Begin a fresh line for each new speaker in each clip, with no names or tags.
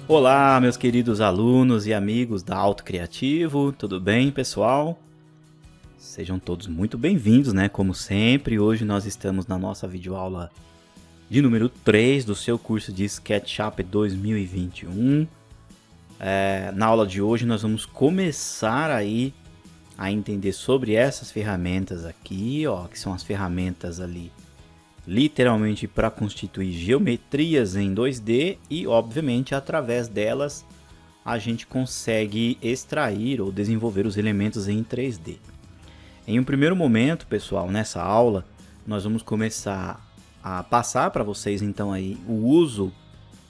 Olá, meus queridos alunos e amigos da Auto Criativo, tudo bem, pessoal? Sejam todos muito bem-vindos, né? Como sempre, hoje nós estamos na nossa videoaula de número 3 do seu curso de SketchUp 2021. Na aula de hoje nós vamos começar aí a entender sobre essas ferramentas aqui, ó, que são as ferramentas ali literalmente para constituir geometrias em 2D e, obviamente, através delas a gente consegue extrair ou desenvolver os elementos em 3D. Em um primeiro momento, pessoal, nessa aula, nós vamos começar a passar para vocês então aí o uso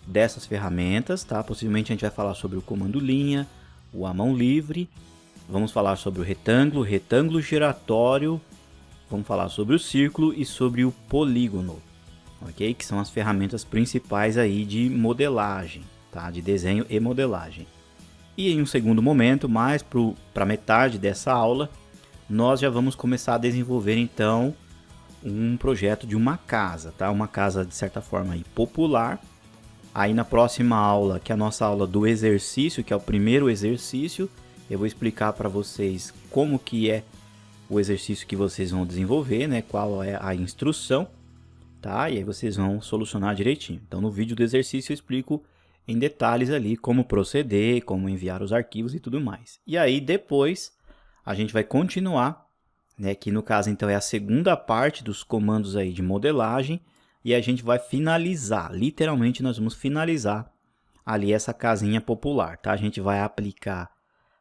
dessas ferramentas, tá? Possivelmente a gente vai falar sobre o comando linha, o a mão livre, vamos falar sobre o retângulo giratório, vamos falar sobre o círculo e sobre o polígono, ok? Que são as ferramentas principais aí de modelagem, tá? De desenho e modelagem. E em um segundo momento, mais para metade dessa aula, nós já vamos começar a desenvolver então um projeto de uma casa, tá? Uma casa de certa forma aí popular. Aí na próxima aula, que é a nossa aula do exercício, que é o primeiro exercício, eu vou explicar para vocês como que é o exercício que vocês vão desenvolver, né? Qual é a instrução, tá? E aí vocês vão solucionar direitinho. Então no vídeo do exercício eu explico em detalhes ali como proceder, como enviar os arquivos e tudo mais. E aí depois a gente vai continuar, né? Que no caso então é a segunda parte dos comandos aí de modelagem e a gente vai finalizar, literalmente nós vamos finalizar ali essa casinha popular, tá? A gente vai aplicar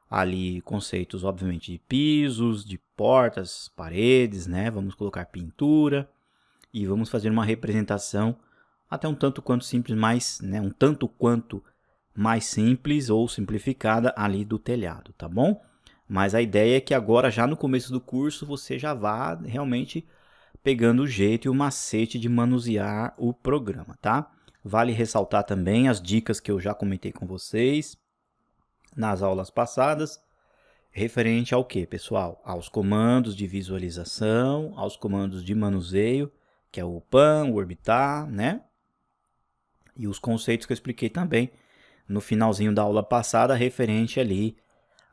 ali conceitos, obviamente, de pisos, de portas, paredes, né? Vamos colocar pintura e vamos fazer uma representação até um tanto quanto simples, um tanto quanto mais simples ou simplificada ali do telhado, tá bom? Mas a ideia é que agora, já no começo do curso, você já vá realmente pegando o jeito e o macete de manusear o programa, tá? Vale ressaltar também as dicas que eu já comentei com vocês nas aulas passadas, referente ao que, pessoal? Aos comandos de visualização, aos comandos de manuseio, que é o pan, o orbitar, né? E os conceitos que eu expliquei também no finalzinho da aula passada, referente ali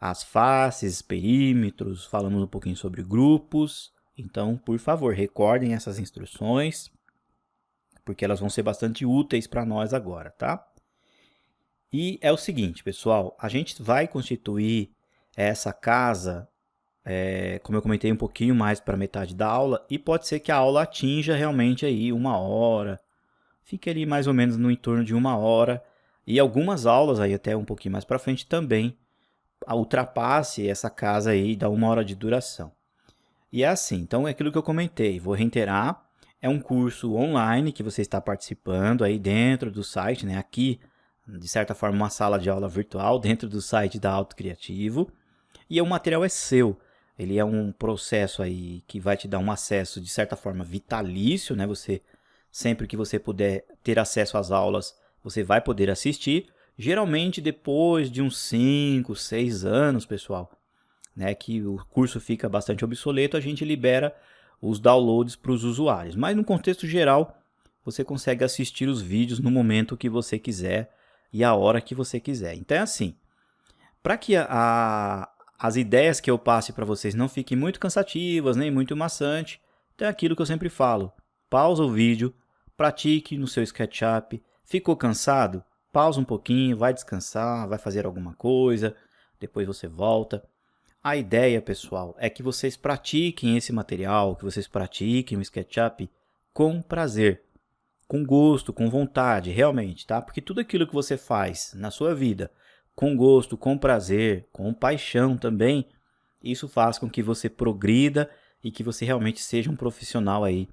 às faces, perímetros, falamos um pouquinho sobre grupos. Então, por favor, recordem essas instruções, porque elas vão ser bastante úteis para nós agora, tá? E é o seguinte, pessoal, a gente vai constituir essa casa, como eu comentei, um pouquinho mais para metade da aula, e pode ser que a aula atinja realmente aí 1 hora, fique ali mais ou menos no entorno de 1 hora, e algumas aulas aí até um pouquinho mais para frente também ultrapasse essa casa aí da 1 hora de duração. E é assim, então é aquilo que eu comentei, vou reiterar, é um curso online que você está participando aí dentro do site, né, aqui, de certa forma, uma sala de aula virtual dentro do site da Auto Criativo. E o material é seu. Ele é um processo aí que vai te dar um acesso, de certa forma, vitalício, né? Você, sempre que você puder ter acesso às aulas, você vai poder assistir. Geralmente depois de uns 5, 6 anos, pessoal, né? Que o curso fica bastante obsoleto, a gente libera os downloads para os usuários. Mas no contexto geral, você consegue assistir os vídeos no momento que você quiser e a hora que você quiser. Então é assim, para que as ideias que eu passe para vocês não fiquem muito cansativas, nem muito maçantes, então é aquilo que eu sempre falo, pausa o vídeo, pratique no seu SketchUp, ficou cansado? Pausa um pouquinho, vai descansar, vai fazer alguma coisa, depois você volta. A ideia, pessoal, é que vocês pratiquem esse material, que vocês pratiquem o SketchUp com prazer, com gosto, com vontade, realmente, tá? Porque tudo aquilo que você faz na sua vida, com gosto, com prazer, com paixão também, isso faz com que você progrida e que você realmente seja um profissional aí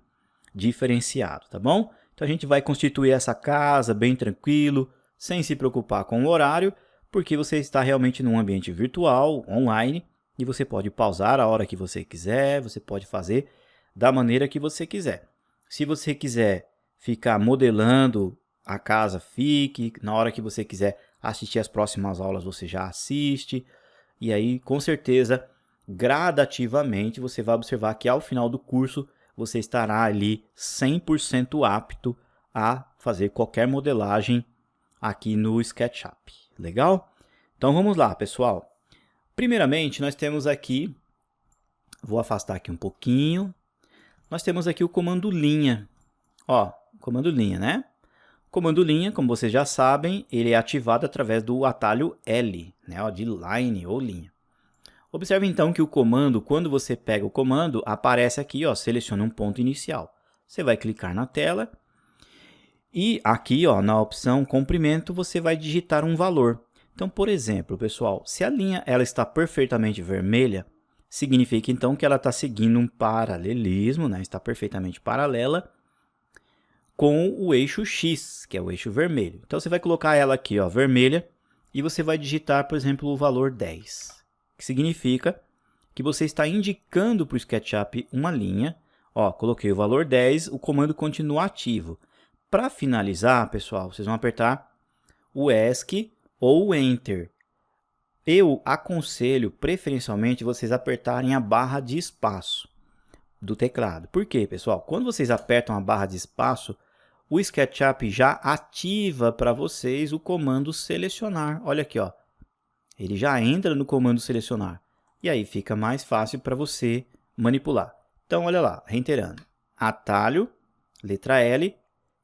diferenciado, tá bom? Então a gente vai constituir essa casa bem tranquilo, sem se preocupar com o horário, porque você está realmente num ambiente virtual, online, e você pode pausar a hora que você quiser, você pode fazer da maneira que você quiser. Se você quiser ficar modelando a casa, fique. Na hora que você quiser assistir as próximas aulas, você já assiste. E aí, com certeza, gradativamente, você vai observar que ao final do curso, você estará ali 100% apto a fazer qualquer modelagem aqui no SketchUp. Legal? Então vamos lá, pessoal. Primeiramente, nós temos aqui, vou afastar aqui um pouquinho, nós temos aqui o comando linha. Ó, comando linha, né? O comando linha, como vocês já sabem, ele é ativado através do atalho L, né? Ó, de line ou linha. Observe então que o comando, quando você pega o comando, aparece aqui, ó, seleciona um ponto inicial. Você vai clicar na tela e aqui, ó, na opção comprimento, você vai digitar um valor. Então, por exemplo, pessoal, se a linha ela está perfeitamente vermelha, significa então que ela está seguindo um paralelismo, né? Está perfeitamente paralela com o eixo X, que é o eixo vermelho. Então, você vai colocar ela aqui, ó, vermelha, e você vai digitar, por exemplo, o valor 10, que significa que você está indicando para o SketchUp uma linha. Ó, coloquei o valor 10, o comando continua ativo. Para finalizar, pessoal, vocês vão apertar o ESC ou o Enter. Eu aconselho, preferencialmente, vocês apertarem a barra de espaço do teclado. Por quê, pessoal? Quando vocês apertam a barra de espaço, o SketchUp já ativa para vocês o comando selecionar. Olha aqui, ó. Ele já entra no comando selecionar. E aí fica mais fácil para você manipular. Então, olha lá, reiterando. Atalho, letra L,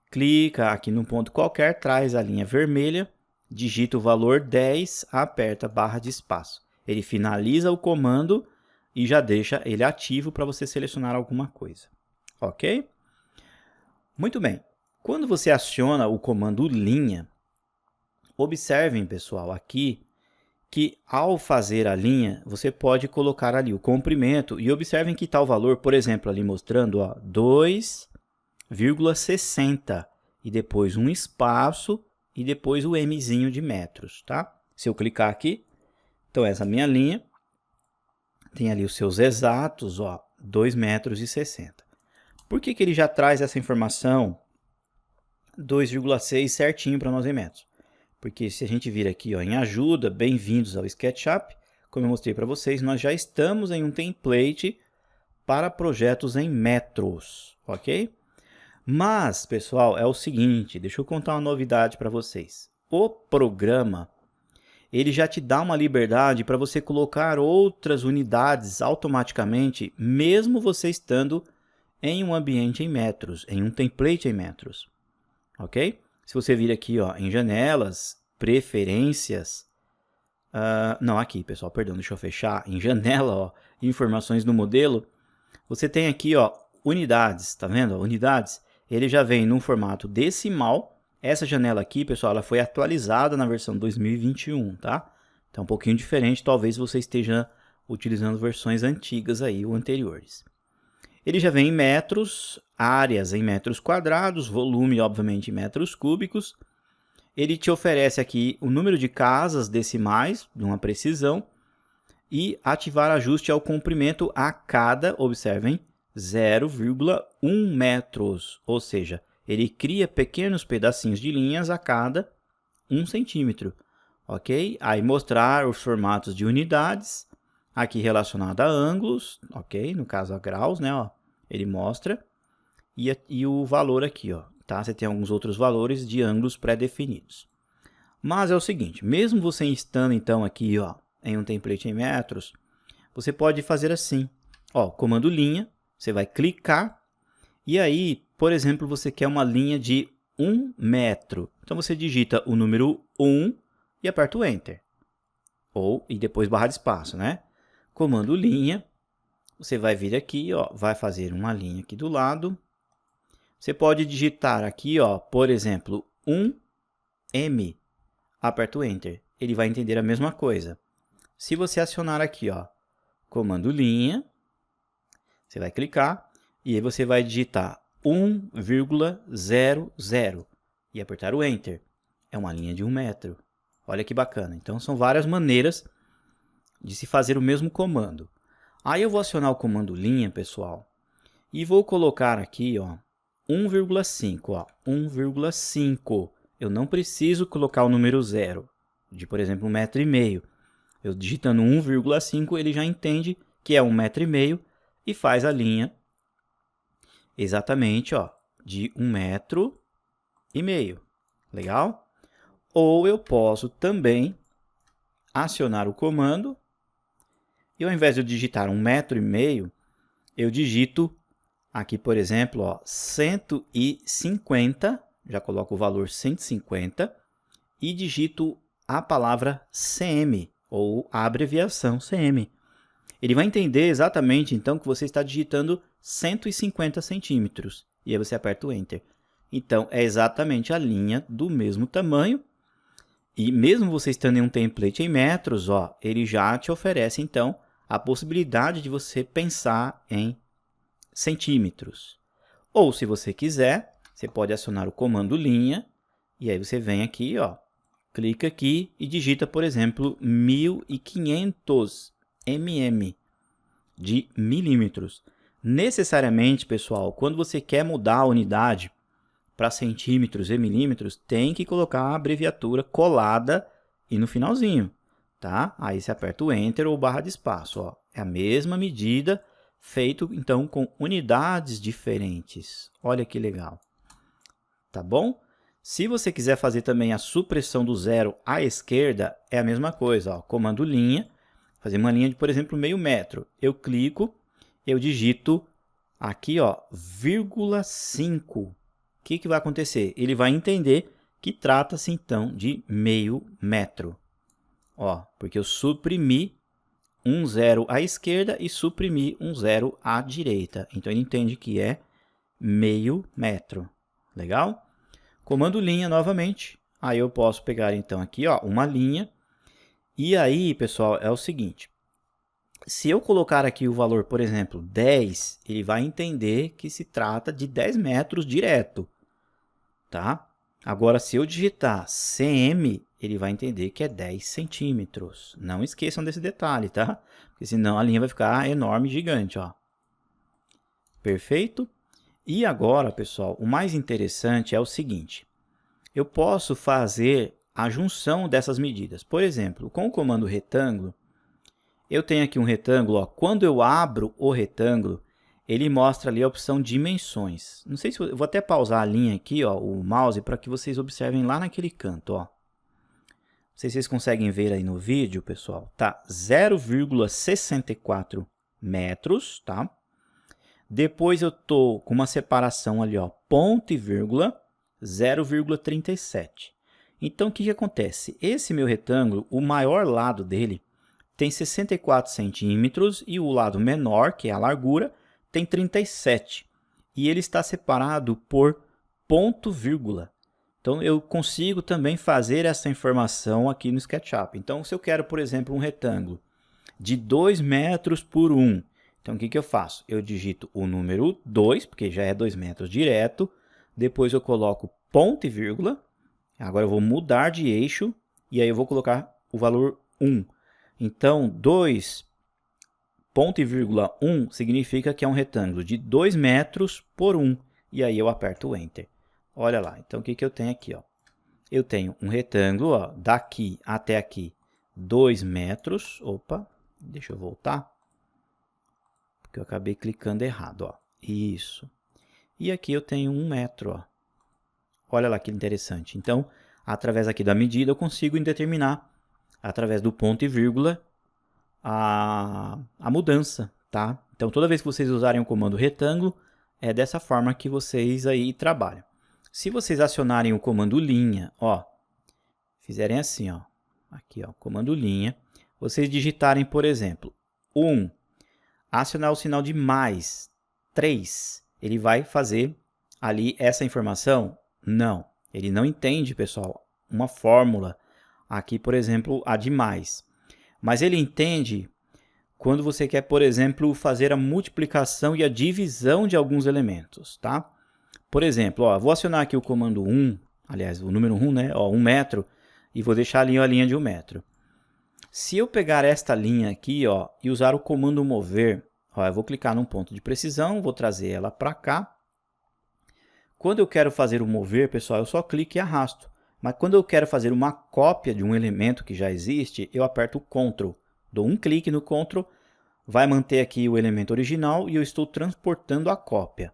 clica aqui num ponto qualquer, traz a linha vermelha, digita o valor 10, aperta a barra de espaço. Ele finaliza o comando e já deixa ele ativo para você selecionar alguma coisa. Ok? Muito bem. Quando você aciona o comando linha, observem, pessoal, aqui que ao fazer a linha, você pode colocar ali o comprimento e observem que tal valor, por exemplo, ali mostrando 2,60 e depois um espaço e depois o Mzinho de metros, tá? Se eu clicar aqui, então essa minha linha tem ali os seus exatos, 2,60 metros. Por que ele já traz essa informação 2,6 certinho para nós em metros? Porque se a gente vir aqui, ó, em ajuda, bem-vindos ao SketchUp, como eu mostrei para vocês, nós já estamos em um template para projetos em metros, ok? Mas, pessoal, é o seguinte, deixa eu contar uma novidade para vocês. O programa, ele já te dá uma liberdade para você colocar outras unidades automaticamente, mesmo você estando em um ambiente em metros, em um template em metros, ok? Se você vir aqui, ó, em janelas, preferências, não, aqui, pessoal, perdão, deixa eu fechar, em janela, ó, informações do modelo, você tem aqui, ó, unidades, tá vendo? Unidades, ele já vem num formato decimal. Essa janela aqui, pessoal, ela foi atualizada na versão 2021, tá? Então, um pouquinho diferente, talvez você esteja utilizando versões antigas aí, ou anteriores. Ele já vem em metros, áreas em metros quadrados, volume, obviamente, em metros cúbicos. Ele te oferece aqui o número de casas decimais, de uma precisão, e ativar ajuste ao comprimento a cada, observem, 0,1 metros, ou seja, ele cria pequenos pedacinhos de linhas a cada 1 centímetro, ok? Aí mostrar os formatos de unidades, aqui relacionado a ângulos, ok? No caso a graus, né? Ó, ele mostra, e o valor aqui, ó, tá? Você tem alguns outros valores de ângulos pré-definidos. Mas é o seguinte, mesmo você estando então aqui, ó, em um template em metros, você pode fazer assim, ó, comando linha, você vai clicar, e aí, por exemplo, você quer uma linha de 1 metro. Então, você digita o número 1 e aperta o Enter. E depois barra de espaço, né? Comando linha, você vai vir aqui, ó, vai fazer uma linha aqui do lado. Você pode digitar aqui, ó, por exemplo, 1M. Aperta o Enter. Ele vai entender a mesma coisa. Se você acionar aqui, ó, comando linha, você vai clicar e aí você vai digitar 1,00 e apertar o Enter. É uma linha de 1 metro. Olha que bacana. Então, são várias maneiras de se fazer o mesmo comando. Aí eu vou acionar o comando linha, pessoal, e vou colocar aqui, ó, 1,5, ó, 1,5. Eu não preciso colocar o número 0, de, por exemplo, 1,5 metro. Eu digitando 1,5, ele já entende que é 1,5 metro e faz a linha exatamente, ó, de 1,5 metro. Legal? ou eu posso também acionar o comando e ao invés de eu digitar 1,5 m, eu digito aqui, por exemplo, ó, 150, já coloco o valor 150 e digito a palavra cm, ou a abreviação cm. Ele vai entender exatamente, então, que você está digitando 150 centímetros. E aí você aperta o Enter. Então, é exatamente a linha do mesmo tamanho. E mesmo você estando em um template em metros, ó, ele já te oferece, então, a possibilidade de você pensar em centímetros. Ou, se você quiser, você pode acionar o comando linha. E aí você vem aqui, ó, clica aqui e digita, por exemplo, 1500 mm de milímetros. Necessariamente, pessoal, quando você quer mudar a unidade para centímetros e milímetros, tem que colocar a abreviatura colada e no finalzinho, tá? Aí você aperta o Enter ou barra de espaço, ó. É a mesma medida, feito então com unidades diferentes. Olha que legal. Tá bom? Se você quiser fazer também a supressão do zero à esquerda, é a mesma coisa, ó. Comando linha, fazer uma linha de, por exemplo, 0,5 m. Eu clico, eu digito aqui, ó, 0,5. O que vai acontecer? Ele vai entender que trata-se, então, de meio metro. Ó, porque eu suprimi um zero à esquerda e suprimi um zero à direita. Então, ele entende que é meio metro. Legal? Comando linha novamente. Aí eu posso pegar, então, aqui, ó, uma linha. E aí, pessoal, é o seguinte. Se eu colocar aqui o valor, por exemplo, 10, ele vai entender que se trata de 10 metros direto, tá? Agora, se eu digitar cm, ele vai entender que é 10 centímetros. Não esqueçam desse detalhe, tá? Porque senão a linha vai ficar enorme, gigante, ó. Perfeito? E agora, pessoal, o mais interessante é o seguinte. Eu posso fazer a junção dessas medidas. Por exemplo, com o comando retângulo, eu tenho aqui um retângulo, ó. Quando eu abro o retângulo, ele mostra ali a opção dimensões. Não sei se eu vou até pausar a linha aqui, ó, o mouse, para que vocês observem lá naquele canto, ó. Não sei se vocês conseguem ver aí no vídeo, pessoal. Tá 0,64 metros, tá? Depois eu tô com uma separação ali, ó, ponto e vírgula, 0,37. Então, o que acontece? Esse meu retângulo, o maior lado dele, tem 64 centímetros e o lado menor, que é a largura, tem 37. E ele está separado por ponto vírgula. Então, eu consigo também fazer essa informação aqui no SketchUp. Então, se eu quero, por exemplo, um retângulo de 2 metros por 1, então o que eu faço? Eu digito o número 2, porque já é 2 metros direto. Depois eu coloco ponto e vírgula. Agora eu vou mudar de eixo e aí eu vou colocar o valor 1. Então, 2 ponto e vírgula 1 significa que é um retângulo de 2 metros por 1. E aí eu aperto o Enter. Olha lá, então o que eu tenho aqui? Ó? Eu tenho um retângulo, ó, daqui até aqui 2 metros. Opa, deixa eu voltar. Porque eu acabei clicando errado. Ó. Isso. E aqui eu tenho 1 metro. Ó. Olha lá que interessante. Então, através aqui da medida, eu consigo determinar, através do ponto e vírgula, a mudança, tá? Então, toda vez que vocês usarem o comando retângulo, é dessa forma que vocês aí trabalham. Se vocês acionarem o comando linha, ó, fizerem assim, ó, aqui, ó, comando linha, vocês digitarem, por exemplo, 1, acionar o sinal de mais, 3, ele vai fazer ali essa informação? Não, ele não entende, pessoal, uma fórmula, aqui, por exemplo, a de mais. Mas ele entende quando você quer, por exemplo, fazer a multiplicação e a divisão de alguns elementos, tá? Por exemplo, ó, vou acionar aqui o comando 1, aliás, o número 1, né? Ó, 1 metro, e vou deixar ali a linha de 1 metro. Se eu pegar esta linha aqui, ó, e usar o comando mover, ó, eu vou clicar num ponto de precisão, vou trazer ela para cá. Quando eu quero fazer o mover, pessoal, eu só clico e arrasto. Mas quando eu quero fazer uma cópia de um elemento que já existe, eu aperto o Ctrl. Dou um clique no Ctrl, vai manter aqui o elemento original e eu estou transportando a cópia.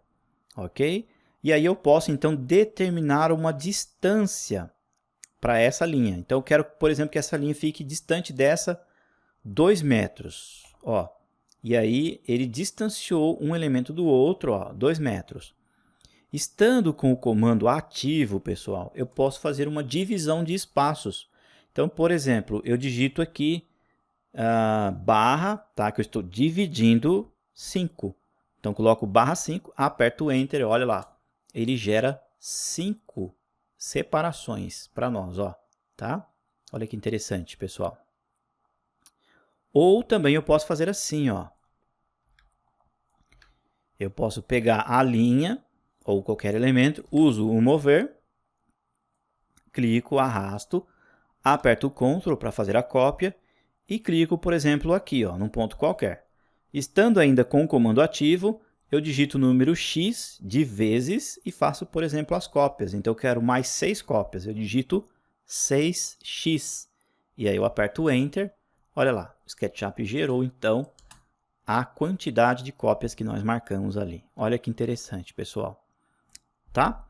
Ok? E aí eu posso, então, determinar uma distância para essa linha. Então eu quero, por exemplo, que essa linha fique distante dessa 2 metros. Ó. E aí ele distanciou um elemento do outro, ó, 2 metros. Estando com o comando ativo, pessoal, eu posso fazer uma divisão de espaços. Então, por exemplo, eu digito aqui barra, tá, que eu estou dividindo 5. Então, coloco barra 5, aperto o Enter, olha lá. Ele gera 5 separações para nós, ó, tá? Olha que interessante, pessoal. Ou também eu posso fazer assim, ó. Eu posso pegar a linha ou qualquer elemento, uso o mover, clico, arrasto, aperto o Ctrl para fazer a cópia e clico, por exemplo, aqui, ó, num ponto qualquer. Estando ainda com o comando ativo, eu digito o número X de vezes e faço, por exemplo, as cópias. Então, eu quero mais 6 cópias. Eu digito 6x. E aí eu aperto o Enter. Olha lá, o SketchUp gerou, então, a quantidade de cópias que nós marcamos ali. Olha que interessante, pessoal. Tá?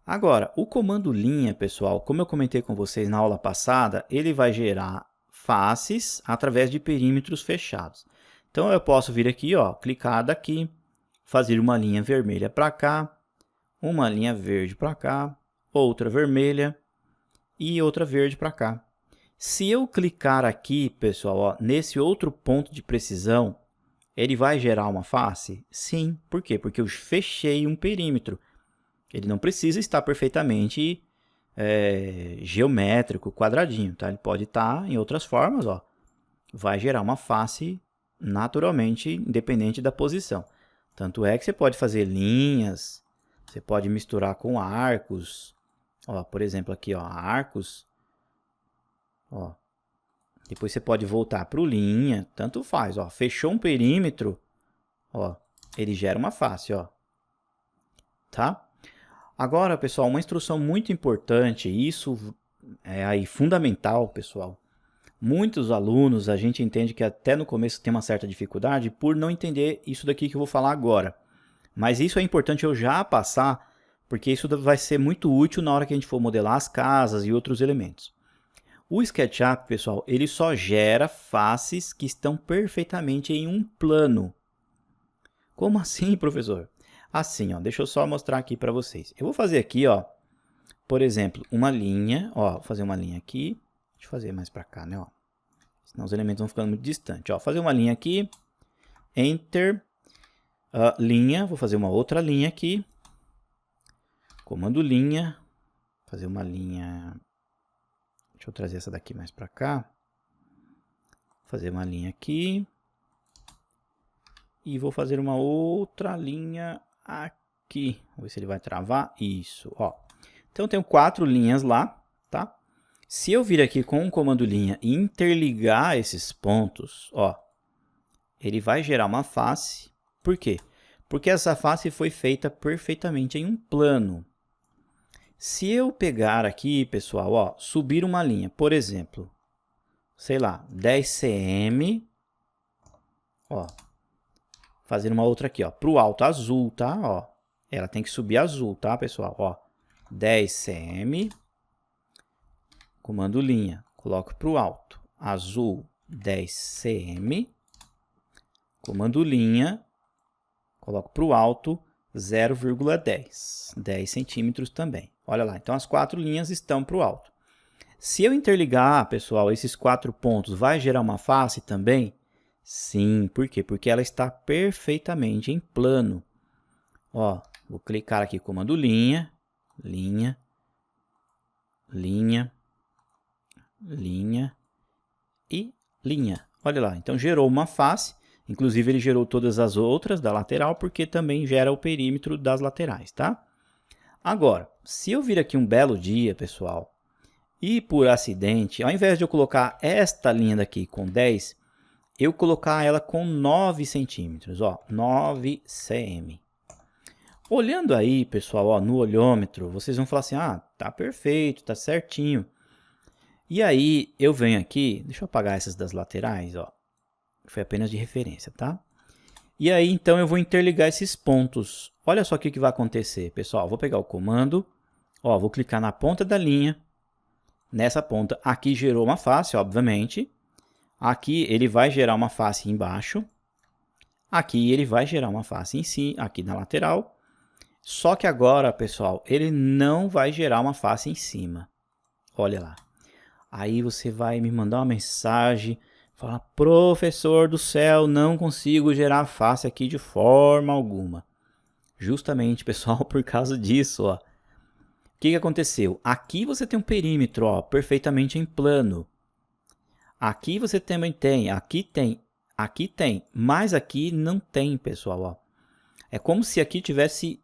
Agora, o comando linha, pessoal, como eu comentei com vocês na aula passada, ele vai gerar faces através de perímetros fechados. Então, eu posso vir aqui, ó, clicar daqui, fazer uma linha vermelha para cá, uma linha verde para cá, outra vermelha e outra verde para cá. Se eu clicar aqui, pessoal, ó, nesse outro ponto de precisão, ele vai gerar uma face? Sim. Por quê? Porque eu fechei um perímetro. Ele não precisa estar perfeitamente geométrico, quadradinho, tá? Ele pode estar em outras formas, ó. Vai gerar uma face naturalmente, independente da posição. Tanto é que você pode fazer linhas, você pode misturar com arcos. Ó, por exemplo, aqui, ó, arcos. Ó. Depois você pode voltar para o linha, tanto faz, ó. Fechou um perímetro, ó, ele gera uma face, ó. Tá? Agora, pessoal, uma instrução muito importante, isso é aí fundamental, pessoal. Muitos alunos, a gente entende que até no começo tem uma certa dificuldade por não entender isso daqui que eu vou falar agora. Mas isso é importante eu já passar, porque isso vai ser muito útil na hora que a gente for modelar as casas e outros elementos. O SketchUp, pessoal, ele só gera faces que estão perfeitamente em um plano. Como assim, professor? Assim, ó, deixa eu só mostrar aqui para vocês. Eu vou fazer aqui, ó, por exemplo, uma linha, ó, vou fazer uma linha aqui. Deixa eu fazer mais para cá, né, ó. Senão os elementos vão ficando muito distantes, ó. Fazer uma linha aqui, Enter, linha, vou fazer uma outra linha aqui. Comando linha, fazer uma linha, deixa eu trazer essa daqui mais para cá. Fazer uma linha aqui. E vou fazer uma outra linha aqui. Vamos ver se ele vai travar. Isso, ó. Então, eu tenho 4 linhas lá, tá? Se eu vir aqui com o comando linha e interligar esses pontos, ó, ele vai gerar uma face. Por quê? Porque essa face foi feita perfeitamente em um plano. Se eu pegar aqui, pessoal, ó, subir uma linha, por exemplo, sei lá, 10 cm, ó, fazer uma outra aqui, ó, para o alto azul, tá? Ó, ela tem que subir azul, tá, pessoal? Ó, 10 cm, comando linha, coloco para o alto, azul, 10 cm, comando linha, coloco para o alto, 0,10, 10 centímetros também. Olha lá, então as 4 linhas estão para o alto. Se eu interligar, pessoal, esses 4 pontos, vai gerar uma face também? Sim, por quê? Porque ela está perfeitamente em plano. Ó, vou clicar aqui, comando linha, linha, linha, linha e linha. Olha lá, então gerou uma face, inclusive ele gerou todas as outras da lateral, porque também gera o perímetro das laterais, tá? Agora, se eu vir aqui um belo dia, pessoal, e por acidente, ao invés de eu colocar esta linha daqui com 10, eu colocar ela com 9 centímetros, ó, 9 cm. Olhando aí, pessoal, ó, no olhômetro, vocês vão falar assim, ah, tá perfeito, tá certinho. E aí, eu venho aqui, deixa eu apagar essas das laterais, ó, foi apenas de referência, tá? E aí, então, eu vou interligar esses pontos. Olha só o que vai acontecer, pessoal. Vou pegar o comando, ó, vou clicar na ponta da linha, nessa ponta. Aqui gerou uma face, obviamente. Aqui ele vai gerar uma face embaixo. Aqui ele vai gerar uma face em cima, aqui na lateral. Só que agora, pessoal, ele não vai gerar uma face em cima. Olha lá. Aí você vai me mandar uma mensagem, falar, professor do céu, não consigo gerar face aqui de forma alguma. Justamente, pessoal, por causa disso, ó. O que aconteceu? Aqui você tem um perímetro, ó, perfeitamente em plano. Aqui você também tem, aqui tem, mas aqui não tem, pessoal, ó. É como se aqui tivesse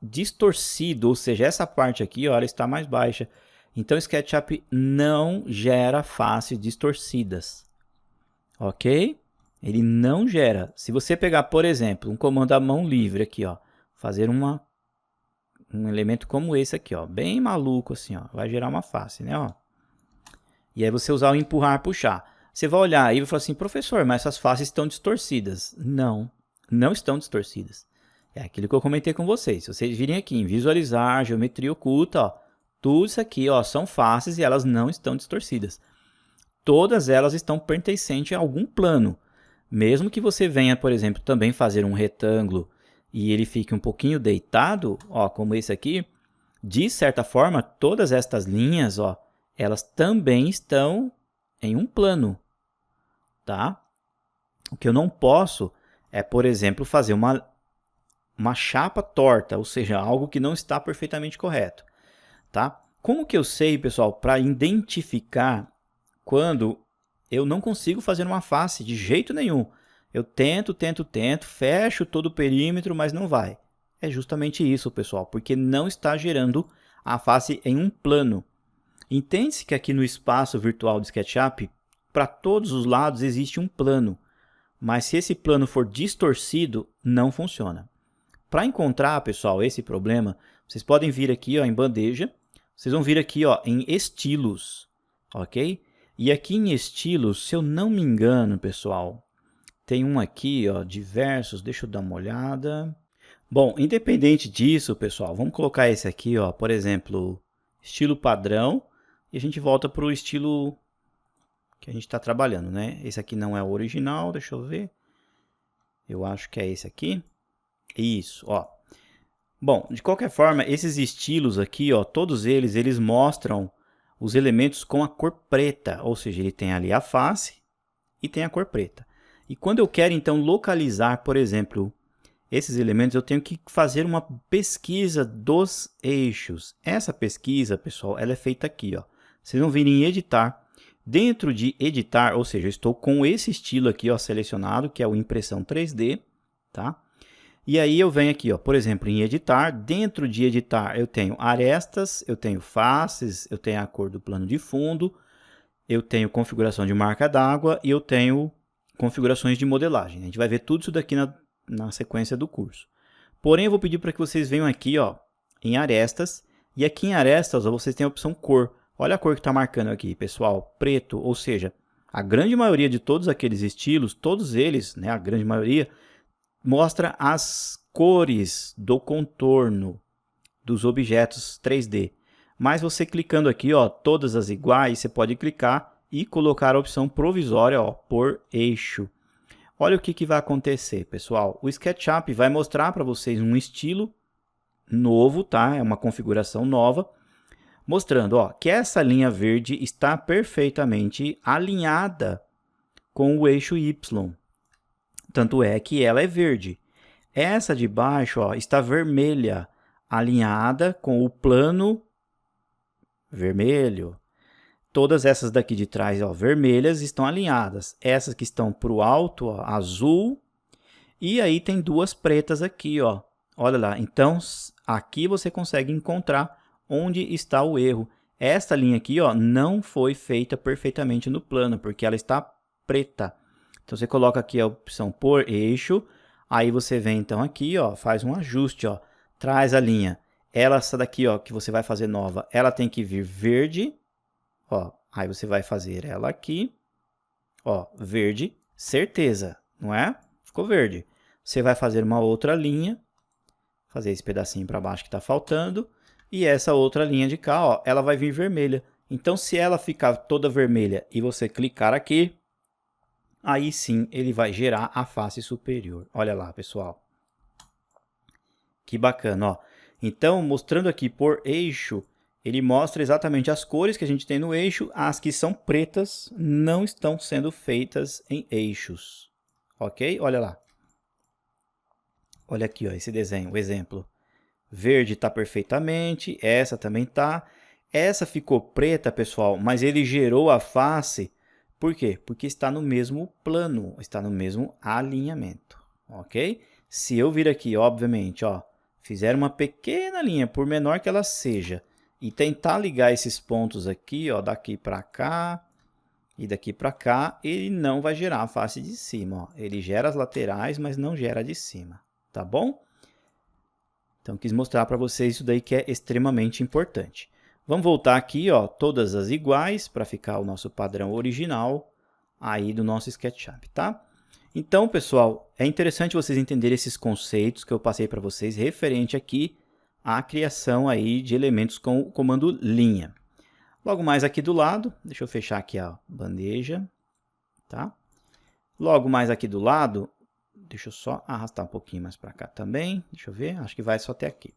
distorcido, ou seja, essa parte aqui, ó, ela está mais baixa. Então, o SketchUp não gera faces distorcidas, ok? Ele não gera. Se você pegar, por exemplo, um comando à mão livre aqui, ó, fazer um elemento como esse aqui, ó, bem maluco assim, ó, vai gerar uma face, né, ó. E aí você usar o empurrar, puxar. Você vai olhar e vai falar assim, professor, mas essas faces estão distorcidas. Não, não estão distorcidas. É aquilo que eu comentei com vocês. Se vocês virem aqui em visualizar, geometria oculta, ó, tudo isso aqui, ó, são faces e elas não estão distorcidas. Todas elas estão pertencentes a algum plano. Mesmo que você venha, por exemplo, também fazer um retângulo e ele fique um pouquinho deitado, ó, como esse aqui, de certa forma, todas estas linhas, ó, elas também estão em um plano, tá? O que eu não posso é, por exemplo, fazer uma chapa torta, ou seja, algo que não está perfeitamente correto. Tá? Como que eu sei, pessoal, para identificar quando eu não consigo fazer uma face de jeito nenhum? Eu tento, fecho todo o perímetro, mas não vai. É justamente isso, pessoal, porque não está gerando a face em um plano. Entende-se que aqui no espaço virtual do SketchUp, para todos os lados existe um plano, mas se esse plano for distorcido, não funciona. Para encontrar, pessoal, esse problema, vocês podem vir aqui, ó, em bandeja. Vocês vão vir aqui, ó, em estilos, ok? E aqui em estilos, se eu não me engano, pessoal, tem um aqui, ó, diversos, deixa eu dar uma olhada. Bom, independente disso, pessoal, vamos colocar esse aqui, ó, por exemplo, estilo padrão, e a gente volta para o estilo que a gente está trabalhando, né? Esse aqui não é o original, deixa eu ver. Eu acho que é esse aqui. Isso, ó. Bom, de qualquer forma, esses estilos aqui, ó, todos eles mostram os elementos com a cor preta, ou seja, ele tem ali a face e tem a cor preta. E quando eu quero, então, localizar, por exemplo, esses elementos, eu tenho que fazer uma pesquisa dos eixos. Essa pesquisa, pessoal, ela é feita aqui, ó. Vocês vão vir em editar. Dentro de editar, ou seja, eu estou com esse estilo aqui, ó, selecionado, que é o impressão 3D, tá? E aí eu venho aqui, ó, por exemplo, em editar. Dentro de editar eu tenho arestas, eu tenho faces, eu tenho a cor do plano de fundo, eu tenho configuração de marca d'água e eu tenho configurações de modelagem. A gente vai ver tudo isso daqui na sequência do curso. Porém, eu vou pedir para que vocês venham aqui, ó, em arestas. E aqui em arestas, ó, vocês têm a opção cor. Olha a cor que está marcando aqui, pessoal, preto, ou seja, a grande maioria de todos aqueles estilos, todos eles, né, a grande maioria, mostra as cores do contorno dos objetos 3D. Mas você clicando aqui, ó, todas as iguais, você pode clicar e colocar a opção provisória, ó, por eixo. Olha o que vai acontecer, pessoal. O SketchUp vai mostrar para vocês um estilo novo, tá? É uma configuração nova, mostrando, ó, que essa linha verde está perfeitamente alinhada com o eixo Y. Tanto é que ela é verde. Essa de baixo, ó, está vermelha, alinhada com o plano vermelho. Todas essas daqui de trás, ó, vermelhas, estão alinhadas. Essas que estão para o alto, ó, azul. E aí tem duas pretas aqui, ó. Olha lá. Então, aqui você consegue encontrar onde está o erro. Esta linha aqui, ó, não foi feita perfeitamente no plano, porque ela está preta. Então, você coloca aqui a opção por eixo. Aí você vem, então, aqui, ó, faz um ajuste, ó. Traz a linha. Essa daqui, ó, que você vai fazer nova, ela tem que vir verde. Ó, aí você vai fazer ela aqui, ó, verde, certeza, não é? Ficou verde. Você vai fazer uma outra linha, fazer esse pedacinho para baixo que está faltando, e essa outra linha de cá, ó, ela vai vir vermelha. Então, se ela ficar toda vermelha e você clicar aqui, aí sim ele vai gerar a face superior. Olha lá, pessoal. Que bacana, ó. Então, mostrando aqui por eixo, ele mostra exatamente as cores que a gente tem no eixo. As que são pretas não estão sendo feitas em eixos. Ok? Olha lá. Olha aqui, ó, esse desenho, o exemplo. Verde está perfeitamente, essa também está. Essa ficou preta, pessoal, mas ele gerou a face. Por quê? Porque está no mesmo plano, está no mesmo alinhamento, ok? Se eu vir aqui, obviamente, ó, fizer uma pequena linha, por menor que ela seja, e tentar ligar esses pontos aqui, ó, daqui para cá e daqui para cá, ele não vai gerar a face de cima, ó. Ele gera as laterais, mas não gera a de cima, tá bom? Então, quis mostrar para vocês isso daí que é extremamente importante. Vamos voltar aqui, ó, todas as iguais, para ficar o nosso padrão original aí do nosso SketchUp, tá? Então, pessoal, é interessante vocês entenderem esses conceitos que eu passei para vocês referente aqui à criação aí de elementos com o comando linha. Logo mais aqui do lado, deixa eu fechar aqui a bandeja, tá? Logo mais aqui do lado, deixa eu só arrastar um pouquinho mais para cá também. Deixa eu ver, acho que vai só até aqui.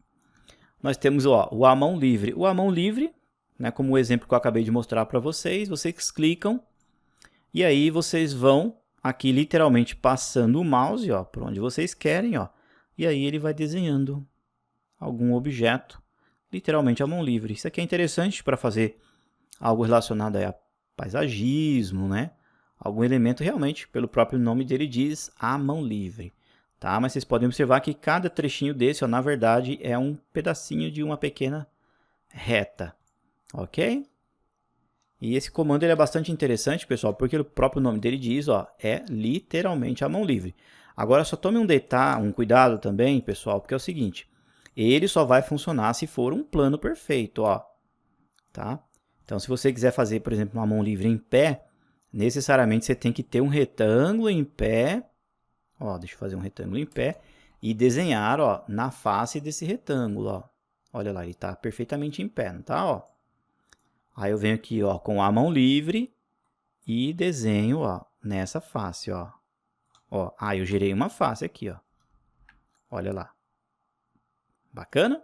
Nós temos, ó, o a mão livre. O a mão livre, né, como o exemplo que eu acabei de mostrar para vocês, vocês clicam e aí vocês vão aqui literalmente passando o mouse, ó, por onde vocês querem, ó, e aí ele vai desenhando algum objeto, literalmente a mão livre. Isso aqui é interessante para fazer algo relacionado a paisagismo, né? Algum elemento realmente, pelo próprio nome dele diz, a mão livre. Tá? Mas vocês podem observar que cada trechinho desse, ó, na verdade, é um pedacinho de uma pequena reta. Ok? E esse comando ele é bastante interessante, pessoal, porque o próprio nome dele diz, ó, é literalmente a mão livre. Agora, só tome um cuidado também, pessoal, porque é o seguinte, ele só vai funcionar se for um plano perfeito, ó. Tá? Então, se você quiser fazer, por exemplo, uma mão livre em pé, necessariamente você tem que ter um retângulo em pé. Ó, deixa eu fazer um retângulo em pé e desenhar, ó, na face desse retângulo, ó. Olha lá, ele está perfeitamente em pé, não tá, ó? Aí eu venho aqui, ó, com a mão livre e desenho, ó, nessa face, ó. Ó, aí eu gerei uma face aqui, ó. Olha lá. Bacana?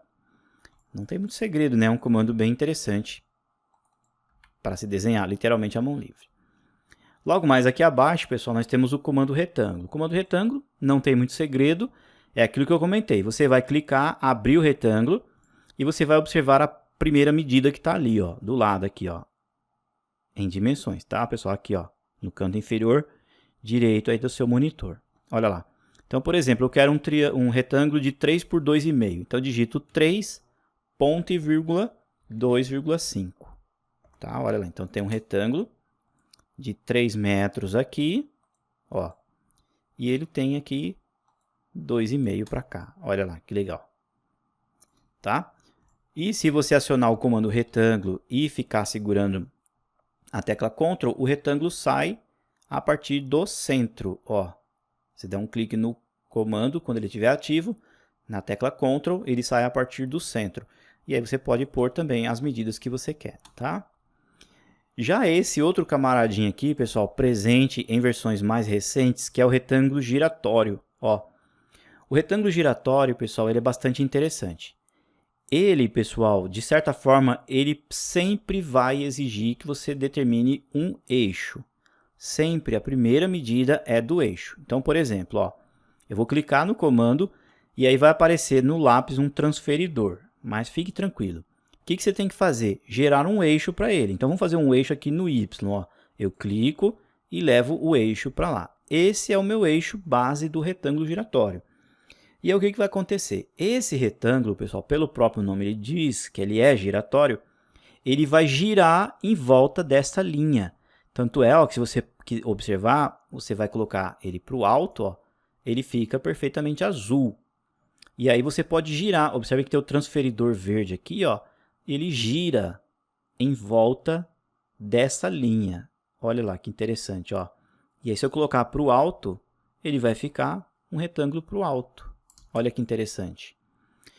Não tem muito segredo, né? É um comando bem interessante para se desenhar, literalmente a mão livre. Logo mais aqui abaixo, pessoal, nós temos o comando retângulo. O comando retângulo não tem muito segredo, é aquilo que eu comentei. Você vai clicar, abrir o retângulo e você vai observar a primeira medida que está ali, ó, do lado aqui, ó, em dimensões, tá, pessoal? Aqui, ó, no canto inferior direito aí do seu monitor. Olha lá. Então, por exemplo, eu quero um retângulo de 3 por 2,5. Então, eu digito 3, ponto e vírgula, 2,5. Tá? Olha lá. Então, tem um retângulo de 3 metros aqui, ó, e ele tem aqui 2,5 para cá. Olha lá, que legal. Tá? E se você acionar o comando retângulo e ficar segurando a tecla Ctrl, o retângulo sai a partir do centro, ó. Você dá um clique no comando quando ele estiver ativo, na tecla Ctrl, ele sai a partir do centro. E aí você pode pôr também as medidas que você quer, tá? Já esse outro camaradinho aqui, pessoal, presente em versões mais recentes, que é o retângulo giratório, ó. O retângulo giratório, pessoal, ele é bastante interessante. Ele, pessoal, de certa forma, ele sempre vai exigir que você determine um eixo. Sempre a primeira medida é do eixo. Então, por exemplo, ó, eu vou clicar no comando e aí vai aparecer no lápis um transferidor. Mas fique tranquilo. O que você tem que fazer? Gerar um eixo para ele. Então, vamos fazer um eixo aqui no Y. Ó. Eu clico e levo o eixo para lá. Esse é o meu eixo base do retângulo giratório. E aí, o que vai acontecer? Esse retângulo, pessoal, pelo próprio nome ele diz que ele é giratório, ele vai girar em volta dessa linha. Tanto é, ó, que se você observar, você vai colocar ele para o alto, ó, ele fica perfeitamente azul. E aí você pode girar. Observe que tem o transferidor verde aqui, ó, ele gira em volta dessa linha. Olha lá que interessante, ó. E aí se eu colocar para o alto, ele vai ficar um retângulo para o alto. Olha que interessante.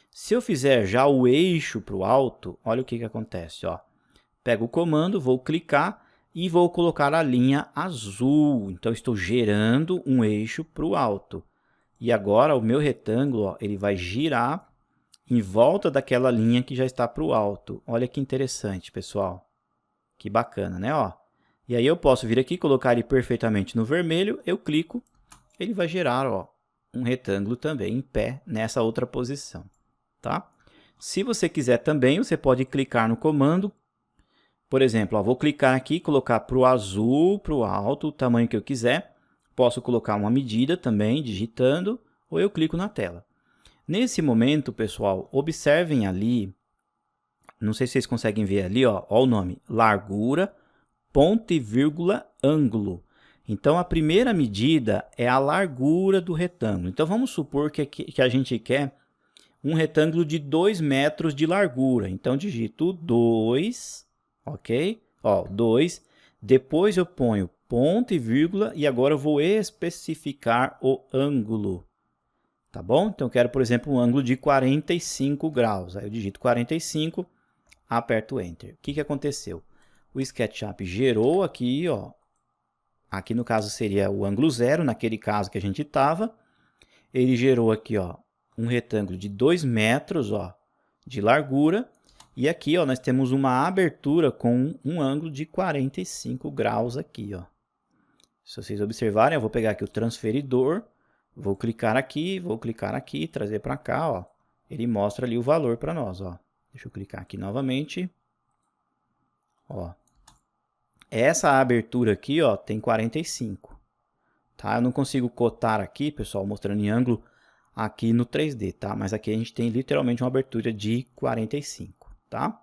Se eu fizer já o eixo para o alto, olha o que acontece, ó. Pego o comando, vou clicar e vou colocar a linha azul. Então, estou gerando um eixo para o alto. E agora, o meu retângulo, ó, ele vai girar em volta daquela linha que já está para o alto. Olha que interessante, pessoal. Que bacana, né? Ó. E aí eu posso vir aqui, colocar ele perfeitamente no vermelho, eu clico, ele vai gerar, ó, um retângulo também em pé nessa outra posição, tá? Se você quiser também, você pode clicar no comando. Por exemplo, ó, vou clicar aqui, colocar para o azul, para o alto, o tamanho que eu quiser. Posso colocar uma medida também, digitando, ou eu clico na tela. Nesse momento, pessoal, observem ali, não sei se vocês conseguem ver ali, ó o nome, largura, ponto e vírgula, ângulo. Então, a primeira medida é a largura do retângulo. Então, vamos supor que a gente quer um retângulo de 2 metros de largura. Então, digito 2, ok? Ó, 2. Depois eu ponho ponto e vírgula e agora eu vou especificar o ângulo. Tá bom? Então, eu quero, por exemplo, um ângulo de 45 graus. Aí eu digito 45, aperto Enter. O que aconteceu? O SketchUp gerou aqui, ó. Aqui no caso seria o ângulo 0, naquele caso que a gente estava. Ele gerou aqui, ó, um retângulo de 2 metros, ó, de largura. E aqui, ó, nós temos uma abertura com um ângulo de 45 graus aqui, ó. Se vocês observarem, eu vou pegar aqui o transferidor, vou clicar aqui, trazer para cá, ó. Ele mostra ali o valor para nós, ó. Deixa eu clicar aqui novamente. Ó. Essa abertura aqui, ó, tem 45. Tá? Eu não consigo cotar aqui, pessoal, mostrando em ângulo aqui no 3D, tá? Mas aqui a gente tem literalmente uma abertura de 45, tá?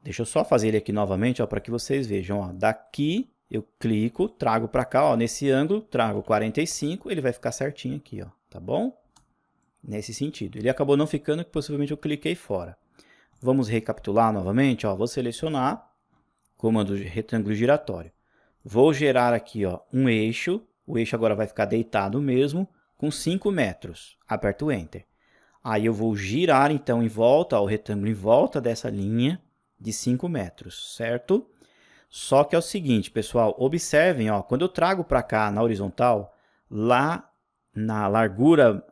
Deixa eu só fazer ele aqui novamente, ó, para que vocês vejam, ó. Daqui eu clico, trago para cá, ó, nesse ângulo, trago 45, ele vai ficar certinho aqui, ó, tá bom? Nesse sentido. Ele acabou não ficando, que possivelmente eu cliquei fora. Vamos recapitular novamente, ó. Vou selecionar comando retângulo giratório. Vou gerar aqui, ó, um eixo. O eixo agora vai ficar deitado mesmo, com 5 metros. Aperto Enter. Aí eu vou girar, então, em volta, ó, o retângulo em volta dessa linha de 5 metros, certo? Só que é o seguinte, pessoal, observem, ó, quando eu trago para cá na horizontal, lá na largura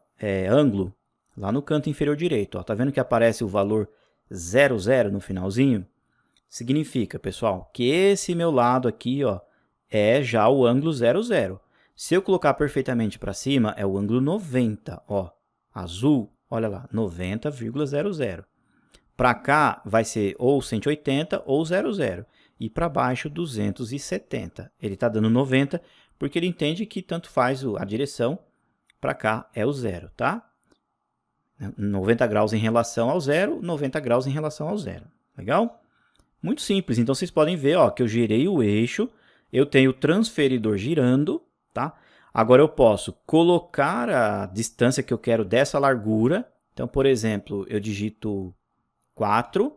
ângulo, lá no canto inferior direito, ó, tá vendo que aparece o valor 00 no finalzinho? Significa, pessoal, que esse meu lado aqui, ó, é já o ângulo 00. Se eu colocar perfeitamente para cima, é o ângulo 90, ó, azul, olha lá, 90,00. Para cá vai ser ou 180 ou 00. E para baixo, 270. Ele está dando 90 porque ele entende que tanto faz a direção, para cá é o 0, tá? 90 graus em relação ao 0, 90 graus em relação ao 0. Legal? Muito simples. Então, vocês podem ver, ó, que eu girei o eixo, eu tenho o transferidor girando, tá? Agora, eu posso colocar a distância que eu quero dessa largura. Então, por exemplo, eu digito 4,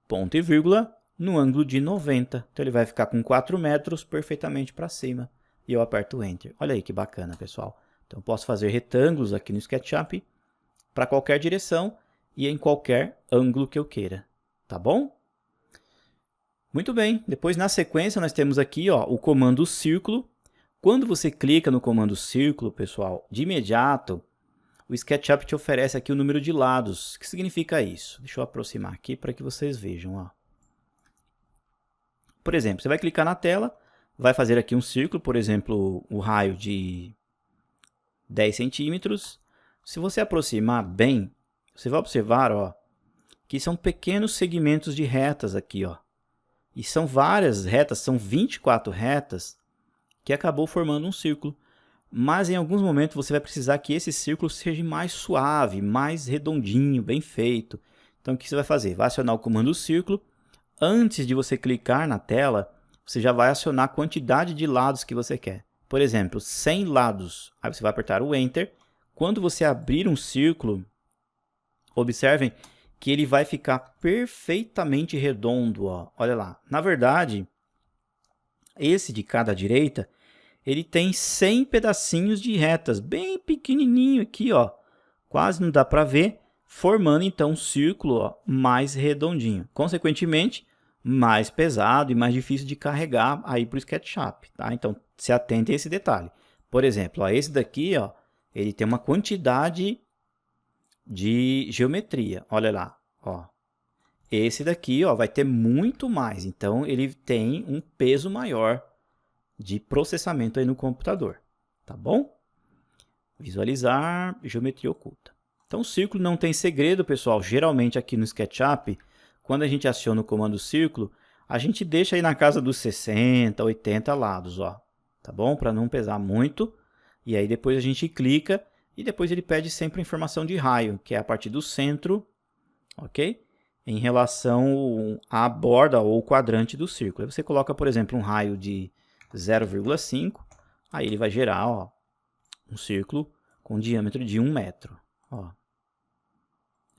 ponto e vírgula, no ângulo de 90. Então, ele vai ficar com 4 metros perfeitamente para cima. E eu aperto Enter. Olha aí que bacana, pessoal. Então, eu posso fazer retângulos aqui no SketchUp para qualquer direção e em qualquer ângulo que eu queira. Tá bom? Muito bem. Depois, na sequência, nós temos aqui, ó, o comando círculo. Quando você clica no comando círculo, pessoal, de imediato, o SketchUp te oferece aqui o número de lados. O que significa isso? Deixa eu aproximar aqui para que vocês vejam. Ó. Por exemplo, você vai clicar na tela, vai fazer aqui um círculo, por exemplo, o raio de 10 centímetros. Se você aproximar bem, você vai observar, ó, que são pequenos segmentos de retas aqui, ó. E são várias retas, são 24 retas, que acabou formando um círculo. Mas em alguns momentos você vai precisar que esse círculo seja mais suave, mais redondinho, bem feito. Então o que você vai fazer? Vai acionar o comando círculo. Antes de você clicar na tela, você já vai acionar a quantidade de lados que você quer. Por exemplo, 100 lados. Aí você vai apertar o Enter. Quando você abrir um círculo, observem que ele vai ficar perfeitamente redondo. Ó. Olha lá. Na verdade, esse de cada direita, ele tem 100 pedacinhos de retas, bem pequenininho aqui, ó. Quase não dá para ver, formando então um círculo, ó, mais redondinho. Consequentemente, mais pesado e mais difícil de carregar aí para o SketchUp, tá? Então, se atente a esse detalhe. Por exemplo, ó, esse daqui, ó, ele tem uma quantidade de geometria. Olha lá, ó. Esse daqui, ó, vai ter muito mais. Então, ele tem um peso maior de processamento aí no computador, tá bom? Visualizar, geometria oculta. Então, o círculo não tem segredo, pessoal. Geralmente aqui no SketchUp, quando a gente aciona o comando círculo, a gente deixa aí na casa dos 60, 80 lados, ó. Tá bom? Para não pesar muito. E aí depois a gente clica e depois ele pede sempre a informação de raio, que é a partir do centro, ok? Em relação à borda ou quadrante do círculo. Aí você coloca, por exemplo, um raio de 0,5, aí ele vai gerar, ó, um círculo com diâmetro de 1 metro. Ó.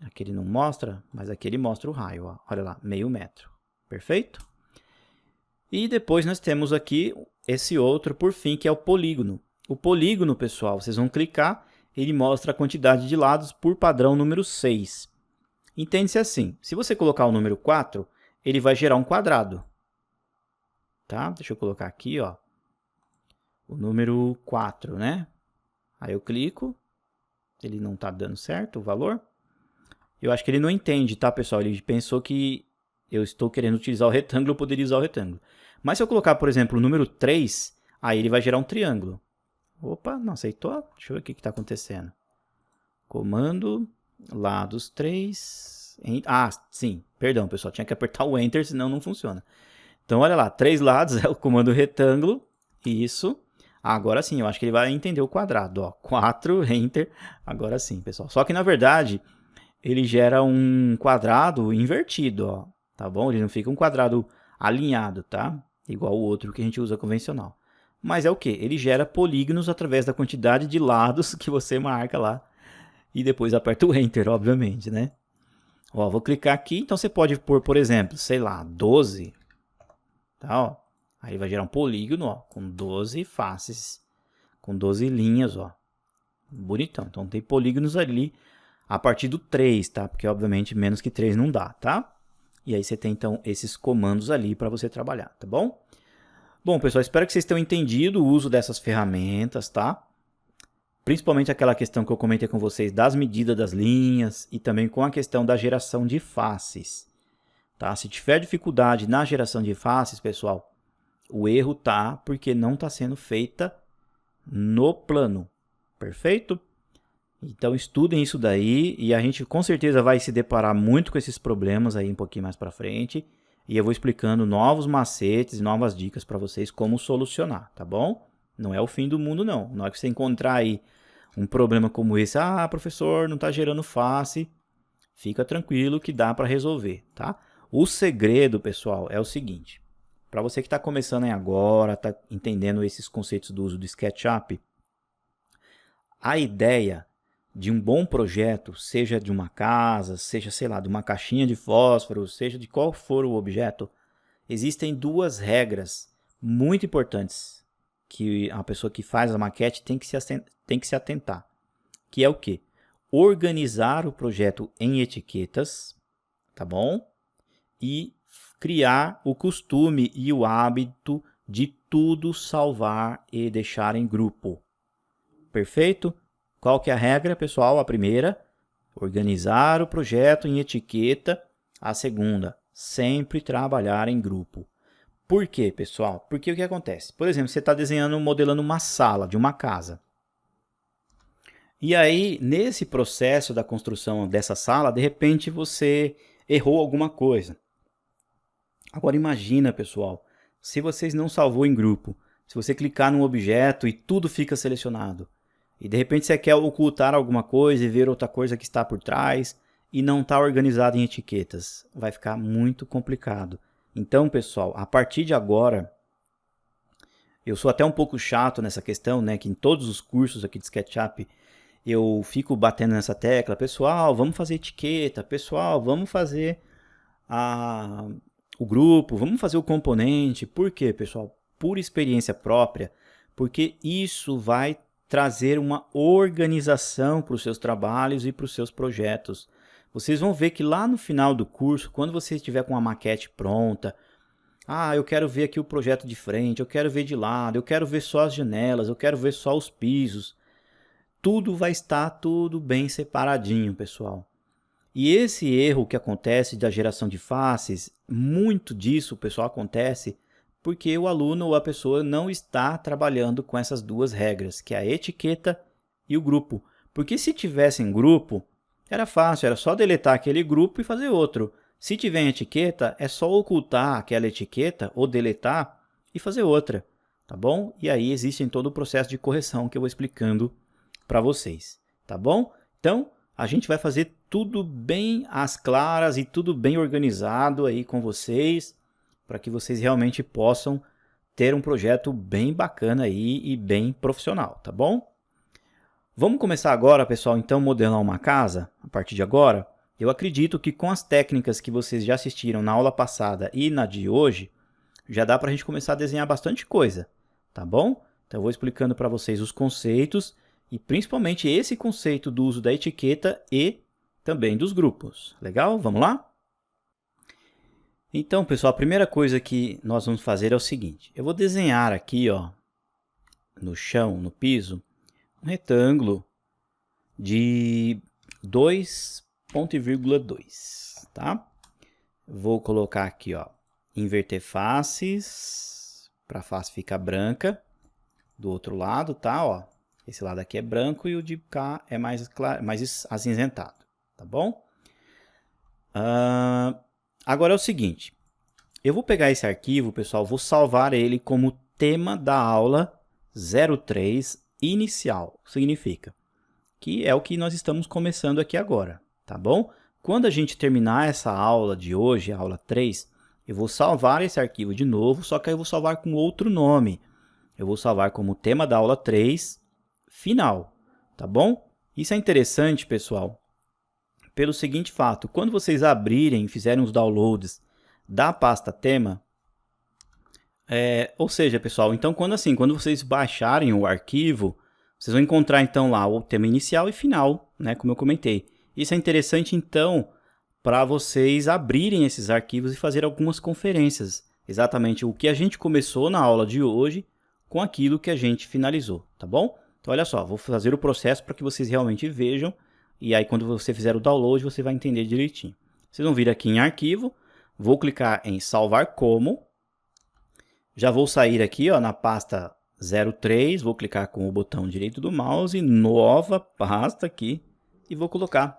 Aqui ele não mostra, mas aqui ele mostra o raio. Ó. Olha lá, meio metro. Perfeito? E depois nós temos aqui esse outro, por fim, que é o polígono. O polígono, pessoal, vocês vão clicar, ele mostra a quantidade de lados por padrão número 6. Entende-se assim, se você colocar o número 4, ele vai gerar um quadrado. Tá? Deixa eu colocar aqui, ó, o número 4, né? Aí eu clico, ele não está dando certo o valor. Eu acho que ele não entende, tá, pessoal? Ele pensou que eu estou querendo utilizar o retângulo, eu poderia usar o retângulo. Mas se eu colocar, por exemplo, o número 3, aí ele vai gerar um triângulo. Opa, não aceitou? Deixa eu ver o que está acontecendo. Comando, lados 3... Ah, sim, perdão, pessoal, tinha que apertar o Enter, senão não funciona. Então, olha lá, 3 lados é o comando retângulo, isso. Agora sim, eu acho que ele vai entender o quadrado, ó, 4, Enter, agora sim, pessoal. Só que, na verdade, ele gera um quadrado invertido, ó, tá bom? Ele não fica um quadrado alinhado, tá? Igual o outro que a gente usa convencional. Mas é o que? Ele gera polígonos através da quantidade de lados que você marca lá. E depois aperta o Enter, obviamente, né? Ó, vou clicar aqui, então você pode pôr, por exemplo, sei lá, 12. Tá, ó. Aí vai gerar um polígono, ó, com 12 faces, com 12 linhas, ó. Bonitão. Então tem polígonos ali a partir do 3, tá? Porque obviamente menos que 3 não dá, tá? E aí você tem então esses comandos ali para você trabalhar, tá bom? Bom, pessoal, espero que vocês tenham entendido o uso dessas ferramentas, tá? Principalmente aquela questão que eu comentei com vocês das medidas das linhas e também com a questão da geração de faces. Tá? Se tiver dificuldade na geração de faces, pessoal, o erro tá porque não está sendo feita no plano. Perfeito? Então estudem isso daí e a gente com certeza vai se deparar muito com esses problemas aí um pouquinho mais para frente. E eu vou explicando novos macetes e novas dicas para vocês como solucionar, tá bom? Não é o fim do mundo não. Na hora que você encontrar aí um problema como esse, ah, professor, não está gerando face, fica tranquilo que dá para resolver, tá? O segredo, pessoal, é o seguinte. Para você que está começando aí agora, está entendendo esses conceitos do uso do SketchUp, a ideia de um bom projeto, seja de uma casa, seja, sei lá, de uma caixinha de fósforo, seja de qual for o objeto, existem duas regras muito importantes que a pessoa que faz a maquete tem que se atentar, que é o quê? Organizar o projeto em etiquetas, tá bom? E criar o costume e o hábito de tudo salvar e deixar em grupo. Perfeito? Qual que é a regra, pessoal? A primeira, organizar o projeto em etiqueta. A segunda, sempre trabalhar em grupo. Por quê, pessoal? Porque o que acontece? Por exemplo, você está desenhando, modelando uma sala de uma casa. E aí, nesse processo da construção dessa sala, de repente você errou alguma coisa. Agora imagina, pessoal, se vocês não salvou em grupo, se você clicar num objeto e tudo fica selecionado, e de repente você quer ocultar alguma coisa e ver outra coisa que está por trás e não está organizado em etiquetas, vai ficar muito complicado. Então, pessoal, a partir de agora, eu sou até um pouco chato nessa questão, né, que em todos os cursos aqui de SketchUp eu fico batendo nessa tecla, pessoal, vamos fazer etiqueta, pessoal, vamos fazer o grupo, vamos fazer o componente. Por quê, pessoal? Por experiência própria, porque isso vai trazer uma organização para os seus trabalhos e para os seus projetos. vocês vão ver que lá no final do curso, quando você estiver com a maquete pronta, eu quero ver aqui o projeto de frente, eu quero ver de lado, eu quero ver só as janelas, eu quero ver só os pisos. Tudo vai estar tudo bem separadinho, pessoal. E esse erro que acontece da geração de faces, muito disso, pessoal, acontece porque o aluno ou a pessoa não está trabalhando com essas duas regras, que é a etiqueta e o grupo. Porque se tivesse em grupo, era fácil, era só deletar aquele grupo e fazer outro. Se tiver em etiqueta, é só ocultar aquela etiqueta ou deletar e fazer outra, tá bom? E aí existe todo o processo de correção que eu vou explicando para vocês, tá bom? Então, a gente vai fazer tudo bem às claras e tudo bem organizado aí com vocês, para que vocês realmente possam ter um projeto bem bacana aí e bem profissional, tá bom? Vamos começar agora, pessoal, então, modelar uma casa, a partir de agora. Eu acredito que com as técnicas que vocês já assistiram na aula passada e na de hoje, já dá para a gente começar a desenhar bastante coisa, tá bom? Então eu vou explicando para vocês os conceitos e principalmente esse conceito do uso da etiqueta e também dos grupos. Legal? Vamos lá? Então, pessoal, a primeira coisa que nós vamos fazer é o seguinte. Eu vou desenhar aqui, ó, no chão, no piso, um retângulo de 2,2, tá? Vou colocar aqui, ó, inverter faces, para a face ficar branca. Do outro lado, tá? Ó, esse lado aqui é branco e o de cá é mais acinzentado, tá bom? Agora é o seguinte, eu vou pegar esse arquivo, pessoal, vou salvar ele como tema da aula 03 inicial, significa que é o que nós estamos começando aqui agora, tá bom? Quando a gente terminar essa aula de hoje, a aula 3, eu vou salvar esse arquivo de novo, só que aí eu vou salvar com outro nome. Eu vou salvar como tema da aula 3, final, tá bom? Isso é interessante, pessoal, pelo seguinte fato, quando vocês abrirem e fizerem os downloads da pasta tema, ou seja, pessoal, então quando vocês baixarem o arquivo, vocês vão encontrar então lá o tema inicial e final, né, como eu comentei. Isso é interessante então para vocês abrirem esses arquivos e fazer algumas conferências, exatamente o que a gente começou na aula de hoje com aquilo que a gente finalizou, tá bom? Então olha só, vou fazer o processo para que vocês realmente vejam e aí quando você fizer o download você vai entender direitinho. Vocês vão vir aqui em arquivo, vou clicar em salvar como, já vou sair aqui, ó, na pasta 03, vou clicar com o botão direito do mouse, nova pasta aqui, e vou colocar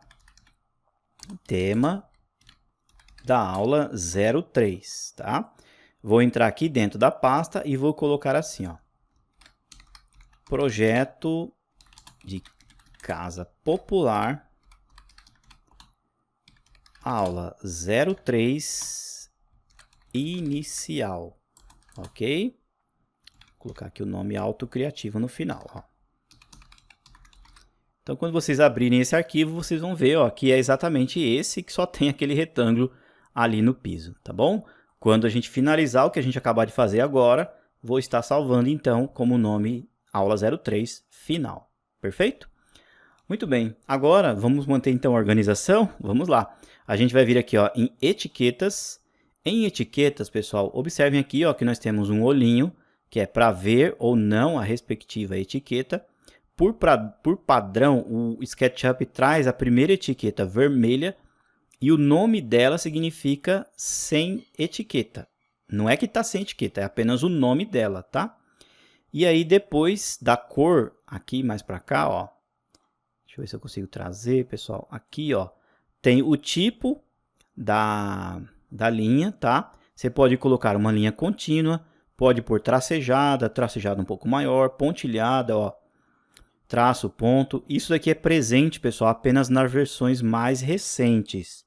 tema da aula 03, tá? Vou entrar aqui dentro da pasta e vou colocar assim, ó, projeto de casa popular, aula 03 inicial, ok? Vou colocar aqui o nome autocriativo no final, ó. Então, quando vocês abrirem esse arquivo, vocês vão ver, ó, que é exatamente esse que só tem aquele retângulo ali no piso, tá bom? Quando a gente finalizar o que a gente acabar de fazer agora, vou estar salvando então como nome aula 03 final, perfeito? Muito bem, agora vamos manter então a organização, vamos lá. A gente vai vir aqui, ó, em etiquetas. Em etiquetas, pessoal, observem aqui, ó, que nós temos um olhinho, que é para ver ou não a respectiva etiqueta. Por padrão, o SketchUp traz a primeira etiqueta vermelha e o nome dela significa sem etiqueta. Não é que está sem etiqueta, é apenas o nome dela, tá? E aí depois da cor, aqui mais para cá, ó. Deixa eu ver se eu consigo trazer, pessoal. Aqui, ó, tem o tipo da linha, tá? Você pode colocar uma linha contínua, pode pôr tracejada um pouco maior, pontilhada, ó, traço, ponto. Isso daqui é presente, pessoal, apenas nas versões mais recentes.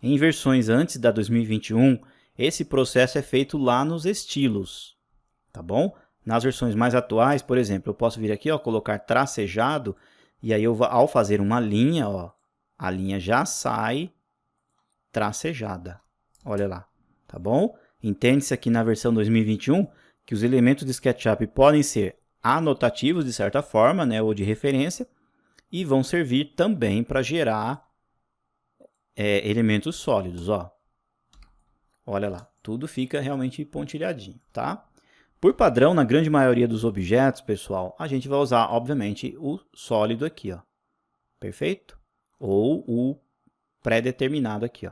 Em versões antes da 2021, esse processo é feito lá nos estilos, tá bom? Nas versões mais atuais, por exemplo, eu posso vir aqui, ó, colocar tracejado, e aí ao fazer uma linha, ó, a linha já sai tracejada. Olha lá, tá bom? Entende-se aqui na versão 2021 que os elementos de SketchUp podem ser anotativos de certa forma, né, ou de referência, e vão servir também para gerar elementos sólidos, ó. Olha lá, tudo fica realmente pontilhadinho, tá? Por padrão, na grande maioria dos objetos, pessoal, a gente vai usar, obviamente, o sólido aqui, ó. Perfeito? Ou o pré-determinado aqui, ó.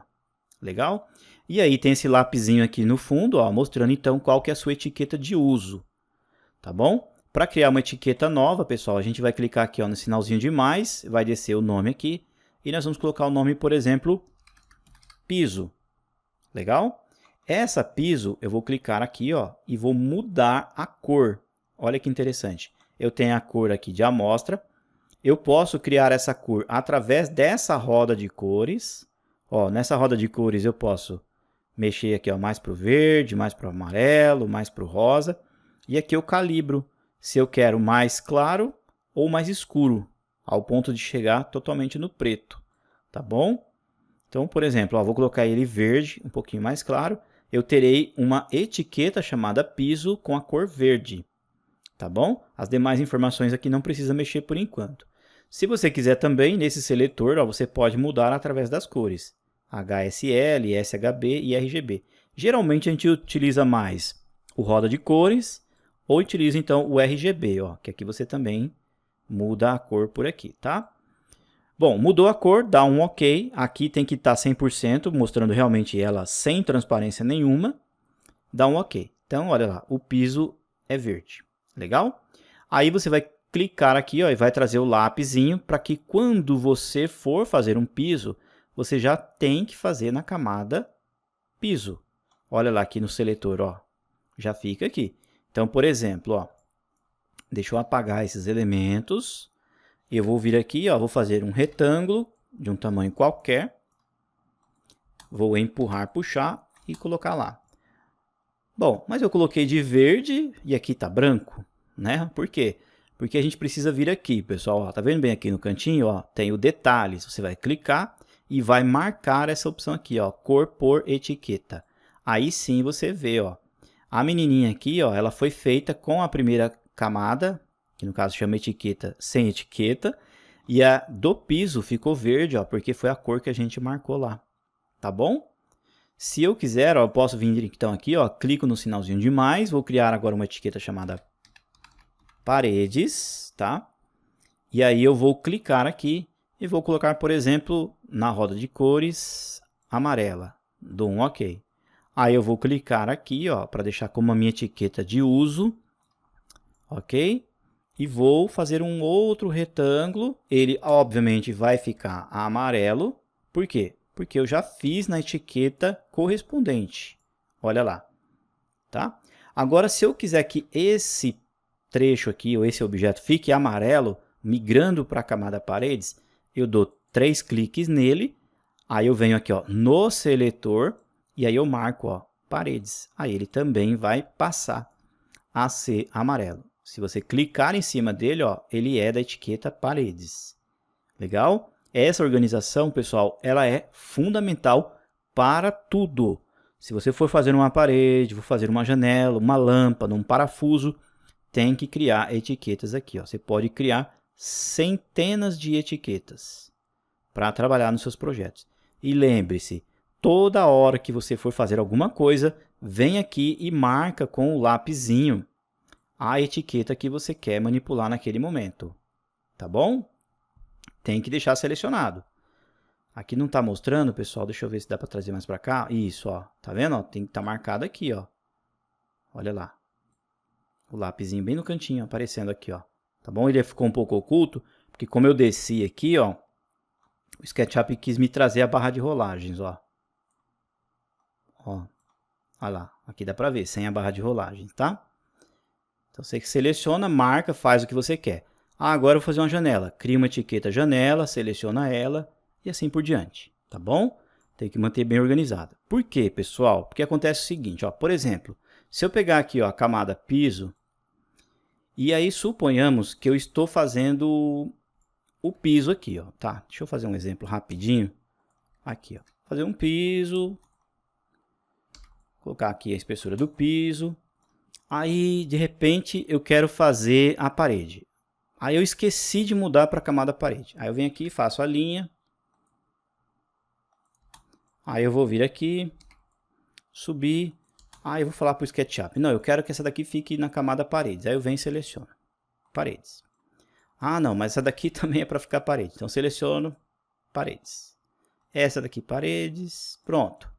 Legal? E aí tem esse lapisinho aqui no fundo, ó, mostrando então qual que é a sua etiqueta de uso. Tá bom? Para criar uma etiqueta nova, pessoal, a gente vai clicar aqui ó, no sinalzinho de mais, vai descer o nome aqui, e nós vamos colocar o nome, por exemplo, piso. Legal? Essa piso, eu vou clicar aqui ó, e vou mudar a cor. Olha que interessante. Eu tenho a cor aqui de amostra. Eu posso criar essa cor através dessa roda de cores. Ó, nessa roda de cores eu posso mexer aqui ó, mais para o verde, mais para o amarelo, mais para o rosa. E aqui eu calibro se eu quero mais claro ou mais escuro, ao ponto de chegar totalmente no preto. Tá bom? Então, por exemplo, ó, vou colocar ele verde, um pouquinho mais claro. Eu terei uma etiqueta chamada piso com a cor verde. Tá bom? As demais informações aqui não precisa mexer por enquanto. Se você quiser também, nesse seletor, ó, você pode mudar através das cores. HSL, SHB e RGB. Geralmente a gente utiliza mais o roda de cores ou utiliza então o RGB, ó, que aqui você também muda a cor por aqui, tá? Bom, mudou a cor, dá um OK. Aqui tem que estar 100%, mostrando realmente ela sem transparência nenhuma. Dá um OK. Então, olha lá, o piso é verde. Legal? Aí você vai clicar aqui ó, e vai trazer o lapisinho para que quando você for fazer um piso, você já tem que fazer na camada piso. Olha lá aqui no seletor, ó, já fica aqui. Então, por exemplo, ó, deixa eu apagar esses elementos. Eu vou vir aqui, ó, vou fazer um retângulo de um tamanho qualquer. Vou empurrar, puxar e colocar lá. Bom, mas eu coloquei de verde e aqui está branco, né? Por quê? Porque a gente precisa vir aqui, pessoal. Ó, tá vendo bem aqui no cantinho? Ó, tem o detalhes. Você vai clicar e vai marcar essa opção aqui, ó, cor por etiqueta. Aí sim você vê, ó, a menininha aqui, ó, ela foi feita com a primeira camada, que no caso chama etiqueta sem etiqueta, e a do piso ficou verde, ó, porque foi a cor que a gente marcou lá. Tá bom? Se eu quiser, ó, eu posso vir então aqui, ó, clico no sinalzinho de mais, vou criar agora uma etiqueta chamada paredes, tá? E aí eu vou clicar aqui e vou colocar, por exemplo, na roda de cores, amarela. Dou um OK. Aí eu vou clicar aqui, ó, para deixar como a minha etiqueta de uso, OK? E vou fazer um outro retângulo. Ele, obviamente, vai ficar amarelo. Por quê? Porque eu já fiz na etiqueta correspondente. Olha lá. Tá? Agora, se eu quiser que esse trecho aqui, ou esse objeto, fique amarelo, migrando para a camada paredes, eu dou 3 cliques nele. Aí eu venho aqui ó, no seletor. E aí eu marco ó, paredes. Aí ele também vai passar a ser amarelo. Se você clicar em cima dele, ó, ele é da etiqueta paredes. Legal? Essa organização, pessoal, ela é fundamental para tudo. Se você for fazer uma parede, for fazer uma janela, uma lâmpada, um parafuso, tem que criar etiquetas aqui. Ó. Você pode criar centenas de etiquetas para trabalhar nos seus projetos. E lembre-se, toda hora que você for fazer alguma coisa, vem aqui e marca com o lapisinho a etiqueta que você quer manipular naquele momento. Tá bom? Tem que deixar selecionado. Aqui não está mostrando, pessoal. Deixa eu ver se dá para trazer mais para cá. Isso, ó. Tá vendo? Ó, tem que estar marcado aqui, ó. Olha lá. O lapisinho bem no cantinho, aparecendo aqui, ó. Tá bom? Ele ficou um pouco oculto, porque como eu desci aqui, ó, o SketchUp quis me trazer a barra de rolagens, ó. Ó. Olha lá. Aqui dá para ver, sem a barra de rolagens, tá? Então, você seleciona, marca, faz o que você quer. Ah, agora eu vou fazer uma janela. Cria uma etiqueta janela, seleciona ela e assim por diante. Tá bom? Tem que manter bem organizado. Por quê, pessoal? Porque acontece o seguinte, ó. Por exemplo, se eu pegar aqui ó, a camada piso, e aí suponhamos que eu estou fazendo o piso aqui, ó. Tá? Deixa eu fazer um exemplo rapidinho. Aqui, ó. Fazer um piso. Colocar aqui a espessura do piso. Aí, de repente, eu quero fazer a parede. Aí eu esqueci de mudar para a camada parede. Aí eu venho aqui, faço a linha. Aí eu vou vir aqui, subir. Aí eu vou falar para o SketchUp. Não, eu quero que essa daqui fique na camada paredes. Aí eu venho e seleciono paredes. Ah, não, mas essa daqui também é para ficar parede. Então seleciono paredes. Essa daqui paredes. Pronto.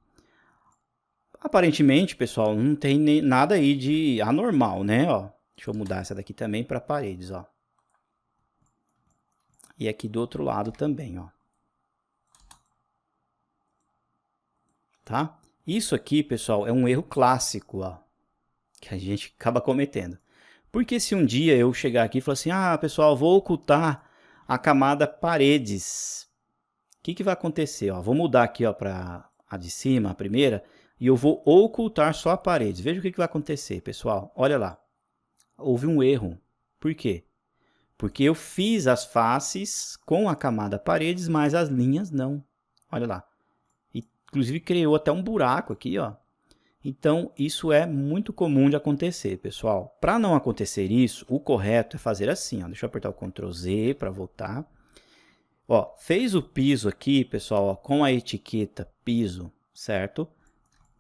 Aparentemente, pessoal, não tem nada aí de anormal, né? Ó, deixa eu mudar essa daqui também para paredes, ó. E aqui do outro lado também, ó. Tá? Isso aqui, pessoal, é um erro clássico, ó, que a gente acaba cometendo. Porque se um dia eu chegar aqui e falar assim, ah, pessoal, vou ocultar a camada paredes. O que vai acontecer? Ó, vou mudar aqui para a de cima, a primeira, e eu vou ocultar só a paredes. Veja o que vai acontecer, pessoal. Olha lá. Houve um erro. Por quê? Porque eu fiz as faces com a camada paredes, mas as linhas não. Olha lá. Inclusive criou até um buraco aqui, ó. Então, isso é muito comum de acontecer, pessoal. Para não acontecer isso, o correto é fazer assim, ó. Deixa eu apertar o Ctrl Z para voltar. Ó, fez o piso aqui, pessoal, ó, com a etiqueta piso, certo?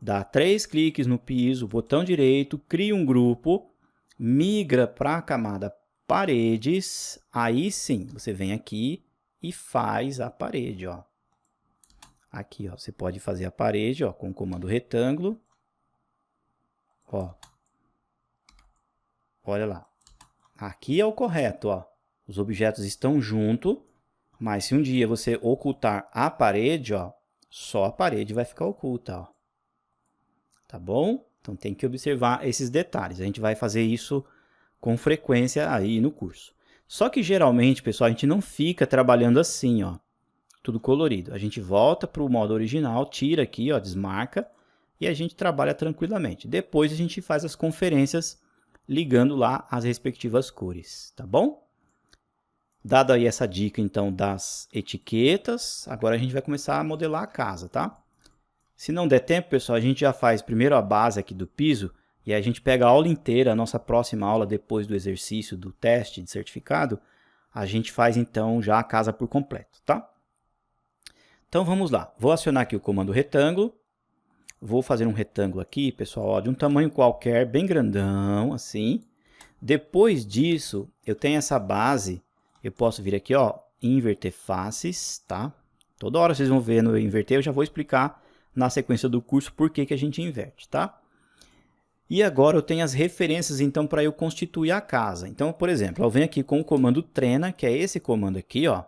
Dá 3 cliques no piso, botão direito, cria um grupo, migra para a camada paredes, aí sim, você vem aqui e faz a parede, ó. Aqui, ó, você pode fazer a parede, ó, com o comando retângulo. Ó. Olha lá. Aqui é o correto, ó. Os objetos estão juntos, mas se um dia você ocultar a parede, ó, só a parede vai ficar oculta, ó. Tá bom? Então tem que observar esses detalhes. A gente vai fazer isso com frequência aí no curso. Só que geralmente, pessoal, a gente não fica trabalhando assim, ó. Tudo colorido. A gente volta para o modo original, tira aqui, ó, desmarca, e a gente trabalha tranquilamente. Depois a gente faz as conferências ligando lá as respectivas cores, tá bom? Dada aí essa dica, então, das etiquetas, agora a gente vai começar a modelar a casa, tá? Se não der tempo, pessoal, a gente já faz primeiro a base aqui do piso, e aí a gente pega a aula inteira, a nossa próxima aula, depois do exercício do teste de certificado, a gente faz, então, já a casa por completo, tá? Então, vamos lá. Vou acionar aqui o comando retângulo. Vou fazer um retângulo aqui, pessoal, ó, de um tamanho qualquer, bem grandão, assim. Depois disso, eu tenho essa base, eu posso vir aqui, ó, inverter faces, tá? Toda hora vocês vão ver no inverter, eu já vou explicar na sequência do curso por que a gente inverte, tá? E agora eu tenho as referências, então, para eu constituir a casa. Então, por exemplo, eu venho aqui com o comando treina, que é esse comando aqui, ó,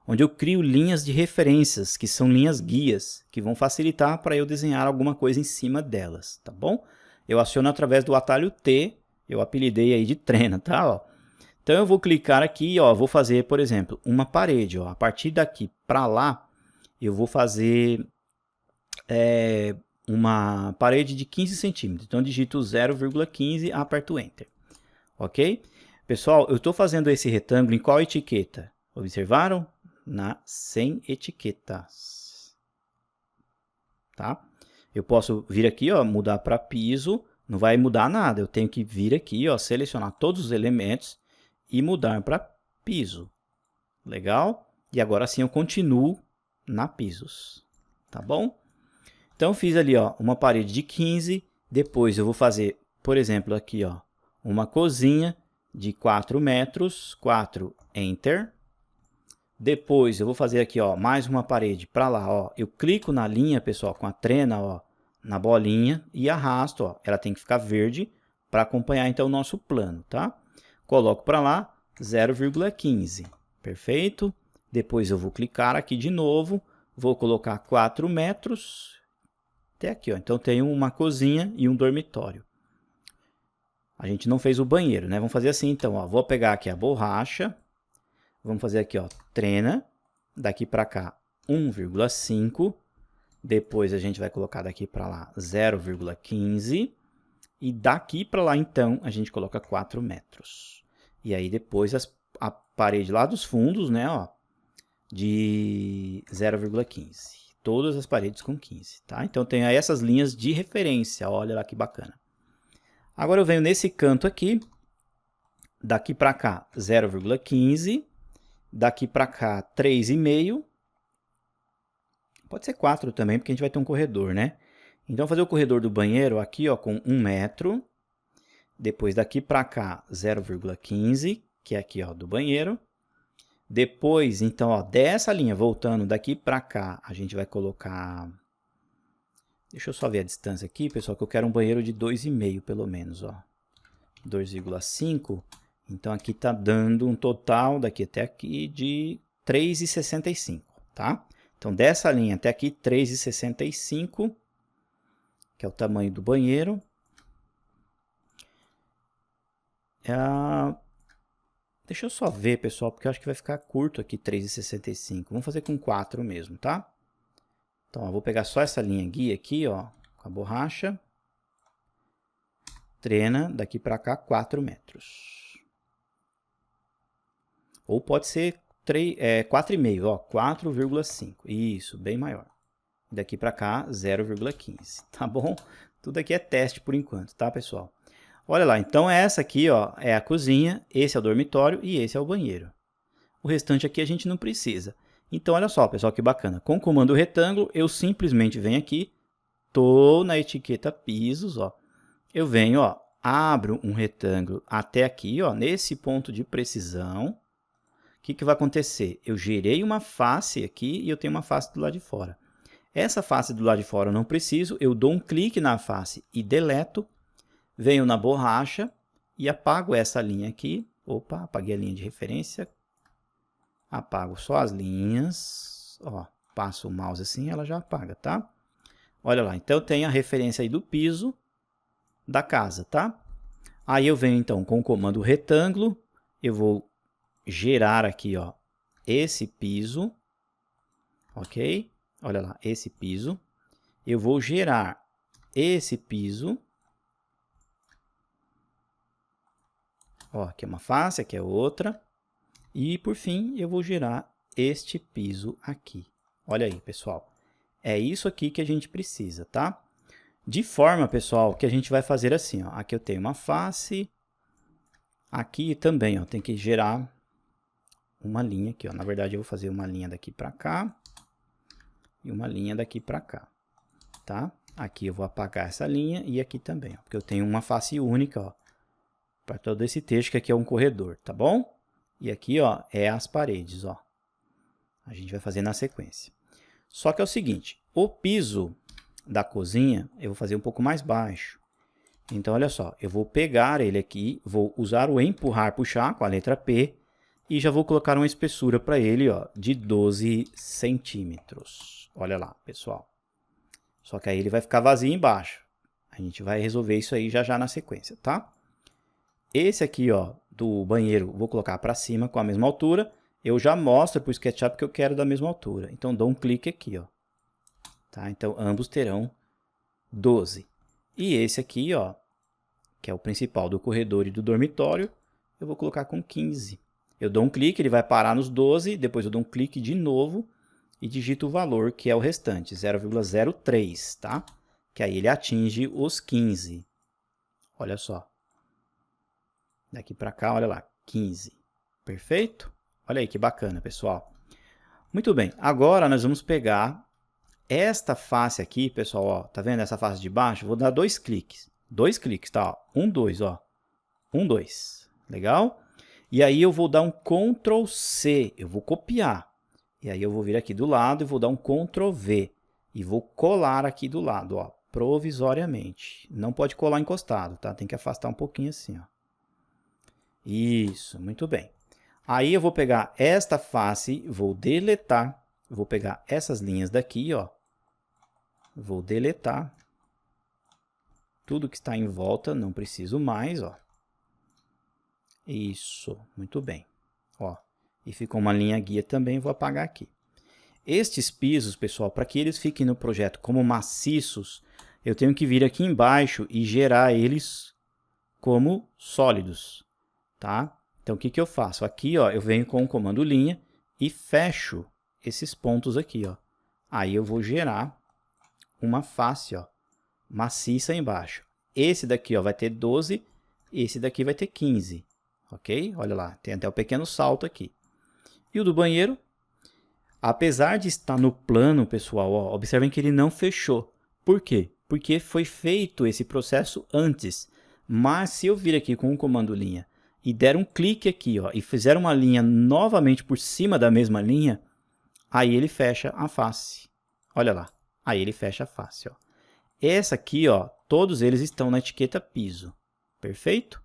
onde eu crio linhas de referências, que são linhas guias, que vão facilitar para eu desenhar alguma coisa em cima delas, tá bom? Eu aciono através do atalho T, eu apelidei aí de treina, tá? Ó. Então eu vou clicar aqui, ó, vou fazer, por exemplo, uma parede, ó. A partir daqui para lá, eu vou fazer uma parede de 15 centímetros. Então, eu digito 0,15 e aperto Enter. Ok? Pessoal, eu estou fazendo esse retângulo em qual etiqueta? Observaram? Na sem etiquetas. Tá? Eu posso vir aqui, ó, mudar para piso. Não vai mudar nada. Eu tenho que vir aqui, ó, selecionar todos os elementos e mudar para piso. Legal? E agora sim eu continuo na pisos. Tá bom? Então, eu fiz ali, ó, uma parede de 15, depois eu vou fazer, por exemplo, aqui, ó, uma cozinha de 4 metros, 4, Enter. Depois, eu vou fazer aqui, ó, mais uma parede para lá, ó. Eu clico na linha, pessoal, com a trena, ó, na bolinha e arrasto, ó. Ela tem que ficar verde para acompanhar, então, o nosso plano, tá? Coloco para lá 0,15, perfeito? Depois eu vou clicar aqui de novo, vou colocar 4 metros... até aqui, ó. Então, tem uma cozinha e um dormitório. A gente não fez o banheiro, né? Vamos fazer assim, então, ó. Vou pegar aqui a borracha. Vamos fazer aqui, ó, trena. Daqui para cá, 1,5. Depois, a gente vai colocar daqui para lá 0,15. E daqui para lá, então, a gente coloca 4 metros. E aí, depois, a parede lá dos fundos, né, ó, de 0,15. Todas as paredes com 15, tá? Então, tem aí essas linhas de referência, olha lá que bacana. Agora, eu venho nesse canto aqui, daqui para cá, 0,15, daqui para cá, 3,5, Pode ser 4 também, porque a gente vai ter um corredor, né? Então, fazer o corredor do banheiro aqui, ó, com 1 metro. Depois daqui para cá, 0,15, que é aqui, ó, do banheiro. Depois, então, ó, dessa linha, voltando daqui para cá, a gente vai colocar... Deixa eu só ver a distância aqui, pessoal, que eu quero um banheiro de 2,5, pelo menos, ó. 2,5. Então, aqui tá dando um total, daqui até aqui, de 3,65, tá? Então, dessa linha até aqui, 3,65, que é o tamanho do banheiro. Deixa eu só ver, pessoal, porque eu acho que vai ficar curto aqui, 3,65. Vamos fazer com 4 mesmo, tá? Então, eu vou pegar só essa linha guia aqui, ó, com a borracha. Trena daqui para cá 4 metros. Ou pode ser 4,5, ó, 4,5. Isso, bem maior. Daqui para cá, 0,15, tá bom? Tudo aqui é teste por enquanto, tá, pessoal? Olha lá, então essa aqui, ó, é a cozinha, esse é o dormitório e esse é o banheiro. O restante aqui a gente não precisa. Então, olha só, pessoal, que bacana. Com o comando retângulo, eu simplesmente venho aqui, tô na etiqueta pisos, ó. Eu venho, ó, abro um retângulo até aqui, ó, nesse ponto de precisão. O que vai acontecer? Eu gerei uma face aqui e eu tenho uma face do lado de fora. Essa face do lado de fora eu não preciso, eu dou um clique na face e deleto. Venho na borracha e apago essa linha aqui. Opa, apaguei a linha de referência. Apago só as linhas. Ó, passo o mouse assim, ela já apaga, tá? Olha lá, então eu tenho a referência aí do piso da casa, tá? Aí eu venho então com o comando retângulo. Eu vou gerar aqui, ó, esse piso. Ok? Olha lá, esse piso. Eu vou gerar esse piso. Ó, aqui é uma face, aqui é outra. E, por fim, eu vou gerar este piso aqui. Olha aí, pessoal. É isso aqui que a gente precisa, tá? De forma, pessoal, que a gente vai fazer assim, ó. Aqui eu tenho uma face. Aqui também, ó, tem que gerar uma linha aqui, ó. Na verdade, eu vou fazer uma linha daqui para cá. E uma linha daqui para cá, tá? Aqui eu vou apagar essa linha e aqui também, ó, porque eu tenho uma face única, ó. Para todo esse texto que aqui é um corredor, tá bom? E aqui, ó, é as paredes, ó. A gente vai fazer na sequência. Só que é o seguinte, o piso da cozinha eu vou fazer um pouco mais baixo. Então, olha só, eu vou pegar ele aqui, vou usar o empurrar, puxar com a letra P e já vou colocar uma espessura para ele, ó, de 12 centímetros. Olha lá, pessoal. Só que aí ele vai ficar vazio embaixo. A gente vai resolver isso aí já já na sequência, tá? Esse aqui, ó, do banheiro, vou colocar para cima com a mesma altura. Eu já mostro para o SketchUp que eu quero da mesma altura. Então, dou um clique aqui, ó. Tá? Então, ambos terão 12. E esse aqui, ó, que é o principal do corredor e do dormitório, eu vou colocar com 15. Eu dou um clique, ele vai parar nos 12, depois eu dou um clique de novo e digito o valor, que é o restante, 0,03, tá? Que aí ele atinge os 15. Olha só. Daqui para cá, olha lá, 15. Perfeito? Olha aí que bacana, pessoal. Muito bem, agora nós vamos pegar esta face aqui, pessoal, ó, tá vendo essa face de baixo? Vou dar 2 cliques. 2 cliques, tá? 1, 2, ó. 1, 2. Legal? E aí eu vou dar um Ctrl C, eu vou copiar. E aí eu vou vir aqui do lado e vou dar um Ctrl V. E vou colar aqui do lado, ó, provisoriamente. Não pode colar encostado, tá? Tem que afastar um pouquinho assim, ó. Isso, muito bem. Aí eu vou pegar esta face, vou deletar. Vou pegar essas linhas daqui, ó. Vou deletar. Tudo que está em volta, não preciso mais, ó. Isso, muito bem. Ó, e ficou uma linha guia também, vou apagar aqui. Estes pisos, pessoal, para que eles fiquem no projeto como maciços, eu tenho que vir aqui embaixo e gerar eles como sólidos, tá? Então, o que eu faço? Aqui, ó, eu venho com o comando linha e fecho esses pontos aqui, ó. Aí eu vou gerar uma face, ó, maciça embaixo. Esse daqui, ó, vai ter 12, esse daqui vai ter 15, ok? Olha lá, tem até o pequeno salto aqui. E o do banheiro, Apesar de estar no plano, pessoal, ó, observem que ele não fechou. Por quê? Porque foi feito esse processo antes. Mas se eu vir aqui com o comando linha e der um clique aqui, ó, e fizer uma linha novamente por cima da mesma linha, aí ele fecha a face. Olha lá, aí ele fecha a face, ó. Essa aqui, ó, todos eles estão na etiqueta piso. Perfeito?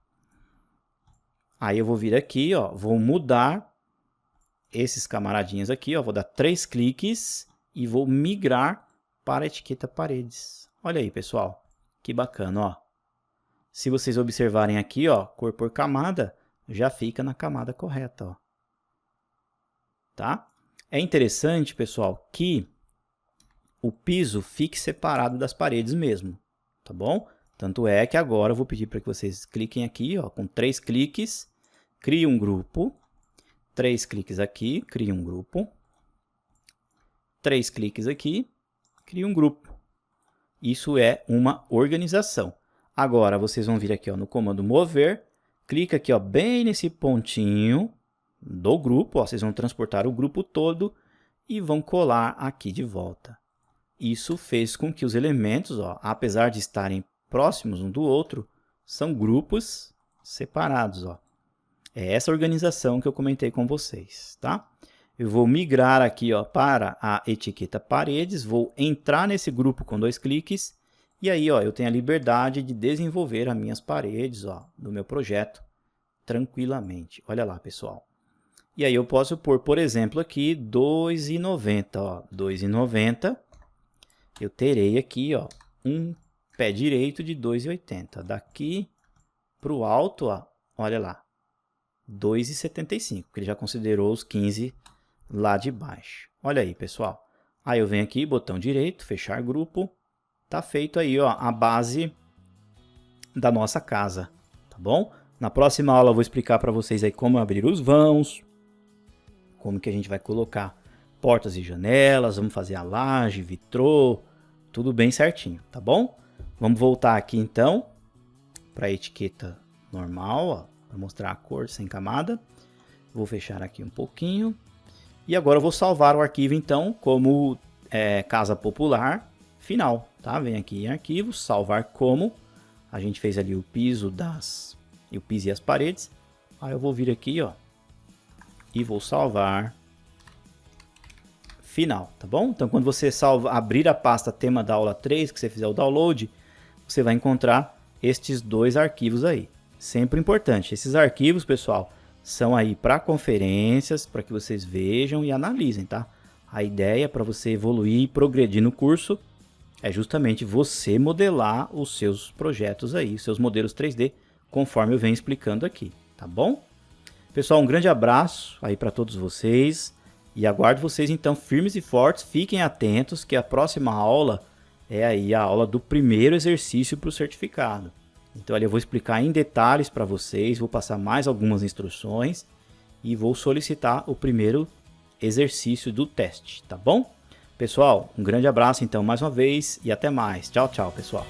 Aí eu vou vir aqui, ó, vou mudar esses camaradinhos aqui, ó, vou dar 3 cliques e vou migrar para a etiqueta paredes. Olha aí, pessoal, que bacana, ó. Se vocês observarem aqui, ó, cor por camada, já fica na camada correta, ó. Tá? É interessante, pessoal, que o piso fique separado das paredes mesmo, tá bom? Tanto é que agora eu vou pedir para que vocês cliquem aqui, ó, com 3 cliques, crie um grupo. 3 cliques aqui, crie um grupo. 3 cliques aqui, crie um grupo. Isso é uma organização. Agora, vocês vão vir aqui, ó, no comando mover, clica aqui, ó, bem nesse pontinho do grupo, ó, vocês vão transportar o grupo todo e vão colar aqui de volta. Isso fez com que os elementos, ó, apesar de estarem próximos um do outro, são grupos separados, ó. É essa organização que eu comentei com vocês, tá? Eu vou migrar aqui, ó, para a etiqueta paredes, vou entrar nesse grupo com 2 cliques e aí, ó, eu tenho a liberdade de desenvolver as minhas paredes, ó, do meu projeto tranquilamente. Olha lá, pessoal. E aí eu posso pôr, por exemplo, aqui 2,90, ó, 2,90. Eu terei aqui, ó, um pé direito de 2,80. Daqui para o alto, ó, olha lá. 2,75, porque ele já considerou os 15 lá de baixo. Olha aí, pessoal. Aí eu venho aqui, botão direito, fechar grupo. Tá feito aí, ó, a base da nossa casa, tá bom? Na próxima aula eu vou explicar para vocês aí como abrir os vãos, como que a gente vai colocar portas e janelas, vamos fazer a laje, vitrô, tudo bem certinho, tá bom? Vamos voltar aqui então para a etiqueta normal, ó. Para mostrar a cor sem camada. Vou fechar aqui um pouquinho. E agora eu vou salvar o arquivo então como casa popular final. Tá? Vem aqui em arquivo, salvar como. A gente fez ali o piso e as paredes. Aí eu vou vir aqui, ó, e vou salvar final, tá bom? Então quando você abrir a pasta tema da aula 3, que você fizer o download, você vai encontrar estes 2 arquivos aí. Sempre importante, esses arquivos, pessoal, são aí para conferências, para que vocês vejam e analisem, tá? A ideia para você evoluir e progredir no curso é justamente você modelar os seus projetos aí, os seus modelos 3D, conforme eu venho explicando aqui, tá bom? Pessoal, um grande abraço aí para todos vocês e aguardo vocês então firmes e fortes, fiquem atentos que a próxima aula é aí a aula do primeiro exercício para o certificado. Então ali eu vou explicar em detalhes para vocês, vou passar mais algumas instruções e vou solicitar o primeiro exercício do teste, tá bom? Pessoal, um grande abraço então mais uma vez e até mais. Tchau, tchau, pessoal.